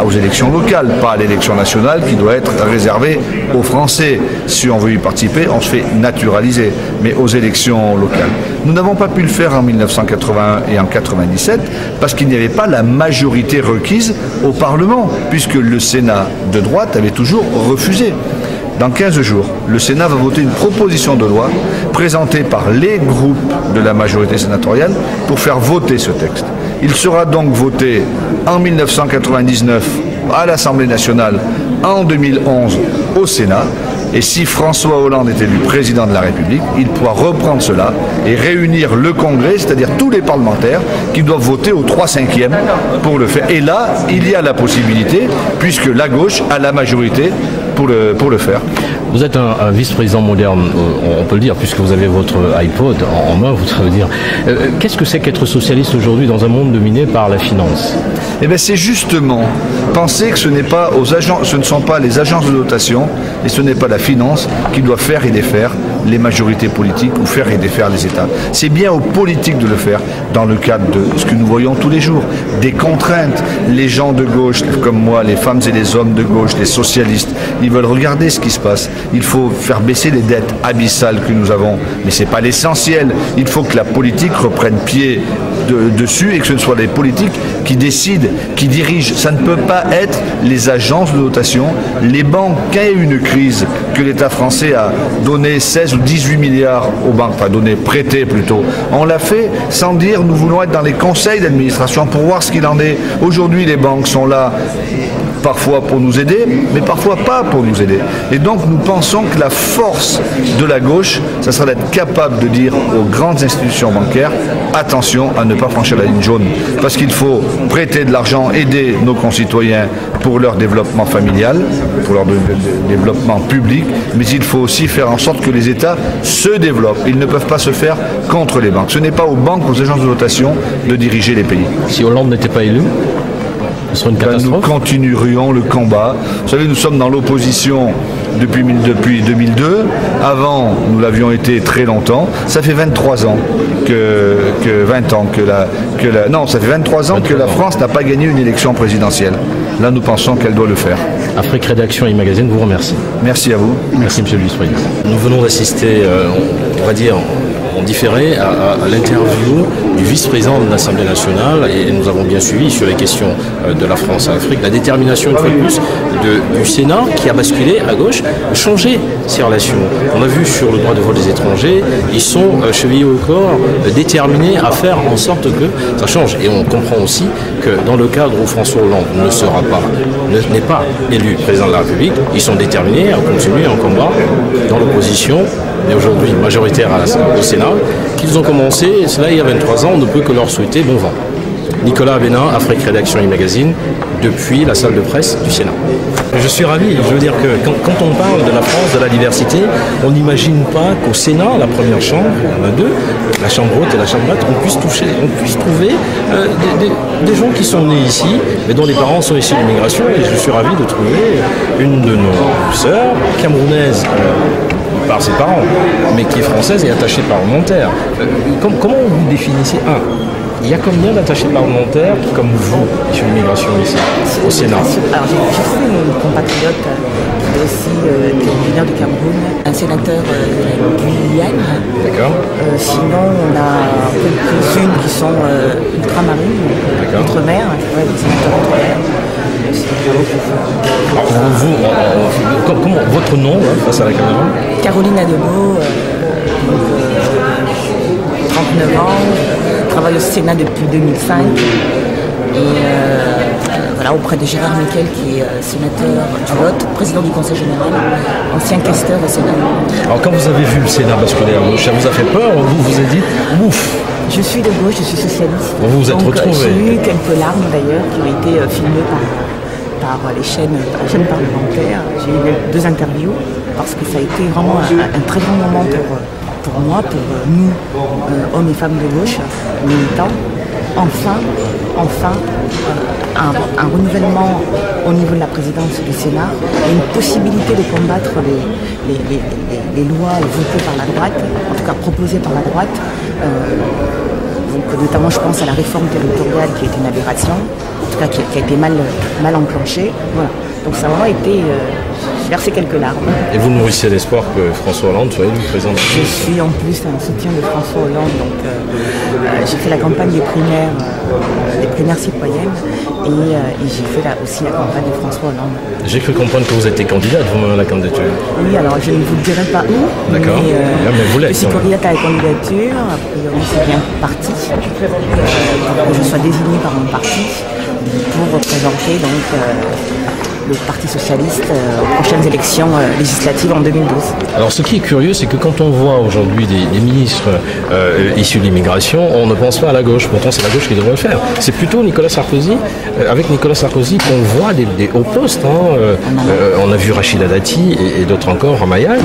aux élections locales, pas à l'élection nationale qui doit être réservée aux Français. Si on veut y participer, on se fait naturaliser, mais aux élections locales. Nous n'avons pas pu le faire en 1981 et en 1997 parce qu'il n'y avait pas la majorité requise au Parlement, puisque le Sénat de droite avait toujours refusé. Dans 15 jours, le Sénat va voter une proposition de loi présentée par les groupes de la majorité sénatoriale pour faire voter ce texte. Il sera donc voté en 1999 à l'Assemblée nationale, en 2011 au Sénat. Et si François Hollande est élu président de la République, il pourra reprendre cela et réunir le Congrès, c'est-à-dire tous les parlementaires qui doivent voter au 3/5e pour le faire. Et là, il y a la possibilité, puisque la gauche a la majorité pour le faire. Vous êtes un vice-président moderne, on peut le dire, puisque vous avez votre iPod en main, vous devez dire. Qu'est-ce que c'est qu'être socialiste aujourd'hui dans un monde dominé par la finance? Eh bien, c'est justement penser que ce ne sont pas les agences de notation et ce n'est pas la finance qui doit faire et défaire les majorités politiques ou faire et défaire les États. C'est bien aux politiques de le faire dans le cadre de ce que nous voyons tous les jours, des contraintes. Les gens de gauche, comme moi, les femmes et les hommes de gauche, les socialistes, ils veulent regarder ce qui se passe. Il faut faire baisser les dettes abyssales que nous avons, mais ce n'est pas l'essentiel. Il faut que la politique reprenne pied dessus et que ce ne soit les politiques qui décident, qui dirigent. Ça ne peut pas être les agences de notation, les banques. Quand il y a eu une crise que l'État français a donné 16 ou 18 milliards aux banques, enfin donné, prêté plutôt, on l'a fait sans dire nous voulons être dans les conseils d'administration pour voir ce qu'il en est. Aujourd'hui, les banques sont là parfois pour nous aider, mais parfois pas pour nous aider. Et donc nous pensons que la force de la gauche, ça sera d'être capable de dire aux grandes institutions bancaires, attention à ne pas franchir la ligne jaune, parce qu'il faut prêter de l'argent, aider nos concitoyens pour leur développement familial, pour leur développement public, mais il faut aussi faire en sorte que les États se développent. Ils ne peuvent pas se faire contre les banques. Ce n'est pas aux banques, aux agences de notation de diriger les pays. Si Hollande n'était pas élu, ce serait une catastrophe. Nous continuerions le combat. Vous savez, nous sommes dans l'opposition depuis 2002. Avant, nous l'avions été très longtemps. Ça fait 23 ans ça fait 23 ans que la France n'a pas gagné une élection présidentielle. Là, nous pensons qu'elle doit le faire. Afrique Rédaction et Magazine vous remercie. Merci à vous. Merci, monsieur le vice-président. Nous venons d'assister, on va dire, en différé à l'interview du vice-président de l'Assemblée nationale et nous avons bien suivi sur les questions de la France à l'Afrique la détermination une fois de plus du Sénat qui a basculé à gauche, changer ses relations. On a vu sur le droit de vote des étrangers, ils sont chevillés au corps, déterminés à faire en sorte que ça change. Et on comprend aussi que dans le cadre où François Hollande n'est pas élu président de la République, ils sont déterminés à continuer un combat dans l'opposition et aujourd'hui majoritaire au Sénat, qu'ils ont commencé, et cela il y a 23 ans, on ne peut que leur souhaiter bon vent. Nicolas Bénin, Afrique Rédaction et Magazine, depuis la salle de presse du Sénat. Je suis ravi, je veux dire que quand on parle de la France, de la diversité, on n'imagine pas qu'au Sénat, la première chambre, il y en a deux, la chambre haute et la chambre basse, on puisse trouver des gens qui sont nés ici, mais dont les parents sont issus de l'immigration, et je suis ravi de trouver une de nos sœurs, camerounaise, par ses parents, mais qui est française et attachée parlementaire. Comment vous définissez il y a combien d'attachés parlementaires qui, comme vous, issus de l'immigration ici, au Sénat? Alors, j'ai trouvé mon compatriote qui vient du Cameroun, un sénateur de Guyane. D'accord. Sinon, on a quelques-unes qui sont ultramarines, outre-mer, des sénateurs outre-mer. Comment votre nom face à la caméra? Caroline Adebo, 39 ans, travaille au Sénat depuis 2005 et voilà, auprès de Gérard Miquel qui est sénateur du Lot, président du Conseil général, ancien questeur au Sénat. Alors quand vous avez vu le Sénat basculer à gauche, ça vous a fait peur? Vous vous êtes dit ouf? Je suis de gauche, je suis socialiste. Vous vous êtes retrouvé. J'ai eu quelques larmes d'ailleurs qui ont été filmées par les chaînes parlementaires. J'ai eu 2 interviews parce que ça a été vraiment un très grand moment pour moi, pour nous, hommes et femmes de gauche, militants. enfin un renouvellement au niveau de la présidence du Sénat et une possibilité de combattre les lois votées par la droite, en tout cas proposées par la droite. Donc, notamment, je pense à la réforme territoriale qui est une aberration, en tout cas qui a été mal enclenchée. Voilà. Donc ça a vraiment été... j'ai versé quelques larmes. Et vous nourrissez l'espoir que François Hollande soit élu président? Je suis en plus un soutien de François Hollande, donc j'ai fait la campagne des primaires citoyennes et j'ai fait aussi la campagne de François Hollande. J'ai cru comprendre que vous étiez candidate vous-même à la candidature. Oui, alors je ne vous dirai pas où. D'accord. Mais vous l'êtes. Je suis candidate à la candidature, a priori c'est bien parti. Que je sois désignée par mon parti pour représenter donc le Parti socialiste aux prochaines élections législatives en 2012. Alors ce qui est curieux, c'est que quand on voit aujourd'hui des ministres issus de l'immigration, on ne pense pas à la gauche. Pourtant c'est la gauche qui devrait le faire. C'est plutôt Nicolas Sarkozy, avec Nicolas Sarkozy qu'on voit des hauts postes. On a vu Rachida Dati et d'autres encore, Ramayal,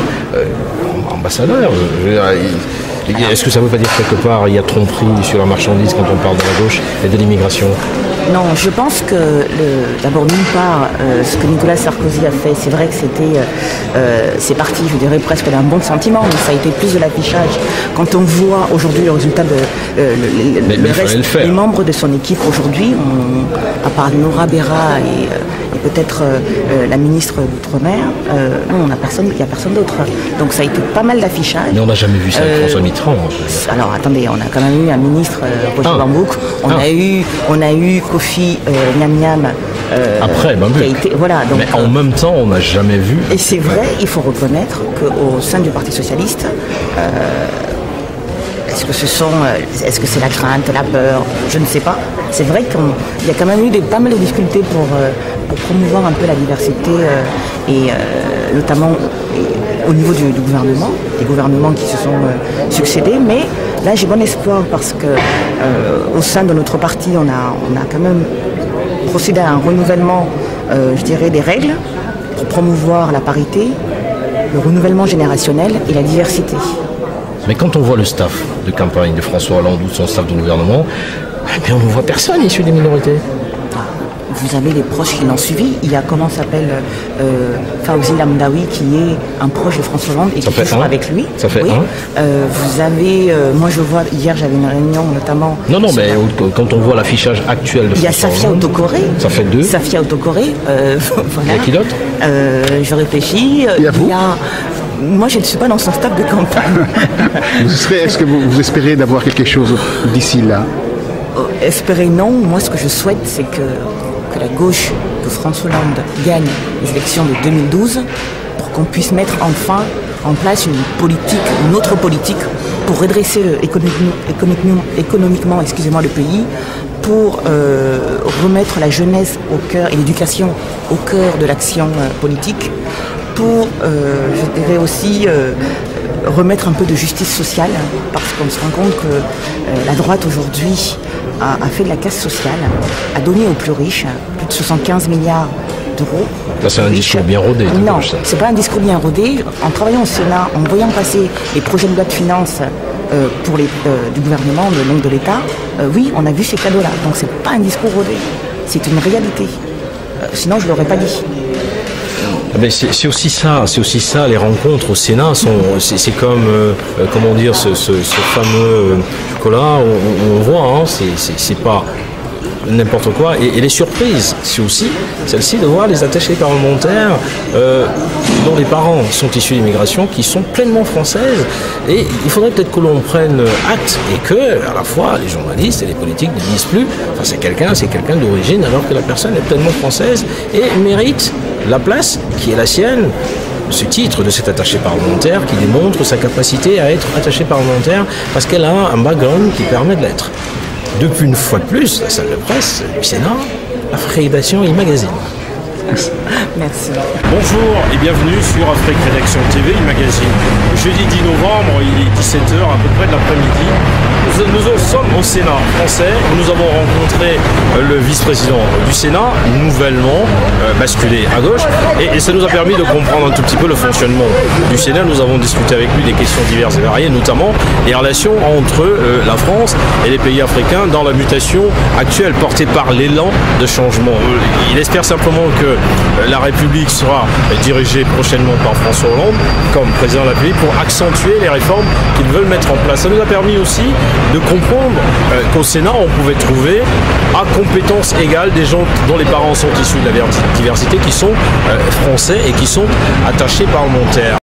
ambassadeur. Est-ce que ça ne veut pas dire quelque part il y a tromperie sur la marchandise quand on parle de la gauche et de l'immigration? Non, je pense que d'abord d'une part, ce que Nicolas Sarkozy a fait, c'est vrai que c'est parti, je dirais presque d'un bon sentiment, mais ça a été plus de l'affichage. Quand on voit aujourd'hui le résultat les membres de son équipe aujourd'hui, à part Nora Berra et peut-être la ministre d'Outre-mer, non, il n'y a personne d'autre. Donc ça a été pas mal d'affichage. Mais on n'a jamais vu ça avec François Mitterrand. Alors attendez, on a quand même eu un ministre, Roger Bambouk, on a eu Kofi Niam après Bambouk. Voilà, donc, mais en même temps, on n'a jamais vu. Et c'est vrai, il faut reconnaître qu'au sein du Parti socialiste, est-ce que c'est la crainte, la peur, je ne sais pas. C'est vrai qu'il y a quand même eu pas mal de difficultés pour promouvoir un peu la diversité et notamment au niveau du gouvernement, des gouvernements qui se sont succédés. Mais là, j'ai bon espoir parce que au sein de notre parti, on a quand même procédé à un renouvellement, je dirais, des règles pour promouvoir la parité, le renouvellement générationnel et la diversité. Mais quand on voit le staff de campagne de François Hollande ou de son staff de gouvernement, eh bien on ne voit personne issu des minorités. Vous avez les proches qui l'ont suivi. Il y a, comment s'appelle, Fawzi Lamdaoui, qui est un proche de François Hollande et qui est toujours avec lui. Ça fait vous avez, moi je vois, hier j'avais une réunion notamment... Non, mais quand on voit l'affichage actuel de François Hollande... Il y a Safia Autocoré. Ça fait 2. Safia Autocoré, voilà. Il y a qui d'autre Je réfléchis. Il y a vous Moi, je ne suis pas dans son staff de campagne. Est-ce que vous espérez d'avoir quelque chose d'ici là? Espérer, non. Moi, ce que je souhaite, c'est que la gauche, que François Hollande gagne les élections de 2012 pour qu'on puisse mettre enfin en place une autre politique pour redresser économiquement le pays, pour remettre la jeunesse au cœur et l'éducation au cœur de l'action politique, pour, je dirais aussi, remettre un peu de justice sociale, parce qu'on se rend compte que la droite aujourd'hui a fait de la casse sociale, a donné aux plus riches plus de 75 milliards d'euros. Ça, c'est un discours bien rodé. Non, c'est pas un discours bien rodé. En travaillant au Sénat, en voyant passer les projets de loi de finances du gouvernement, donc de l'État, oui, on a vu ces cadeaux-là. Donc c'est pas un discours rodé, c'est une réalité. Sinon, je l'aurais pas dit. Mais c'est aussi ça, les rencontres au Sénat c'est comme, comment dire, ce fameux chocolat, on voit, c'est pas n'importe quoi, et les surprises, c'est aussi celle-ci de voir les attachés parlementaires dont les parents sont issus d'immigration, qui sont pleinement françaises, et il faudrait peut-être que l'on prenne acte, et que, à la fois, les journalistes et les politiques ne disent plus, enfin c'est quelqu'un d'origine, alors que la personne est pleinement française, et mérite la place qui est la sienne, ce titre de cet attaché parlementaire qui démontre sa capacité à être attaché parlementaire parce qu'elle a un background qui permet de l'être. Depuis une fois de plus, la salle de presse du Sénat, Afrique Rédaction e-magazine. Merci. Bonjour et bienvenue sur Afrique Rédaction TV, magazine. Jeudi 10 novembre, il est 17h à peu près de l'après-midi. Nous sommes au Sénat français. Nous avons rencontré le vice-président du Sénat, nouvellement basculé à gauche. Et ça nous a permis de comprendre un tout petit peu le fonctionnement du Sénat. Nous avons discuté avec lui des questions diverses et variées, notamment les relations entre la France et les pays africains dans la mutation actuelle portée par l'élan de changement. Il espère simplement que la République sera dirigée prochainement par François Hollande comme président de la République pour accentuer les réformes qu'ils veulent mettre en place. Ça nous a permis aussi de comprendre qu'au Sénat, on pouvait trouver à compétences égales des gens dont les parents sont issus de la diversité, qui sont français et qui sont attachés parlementaires.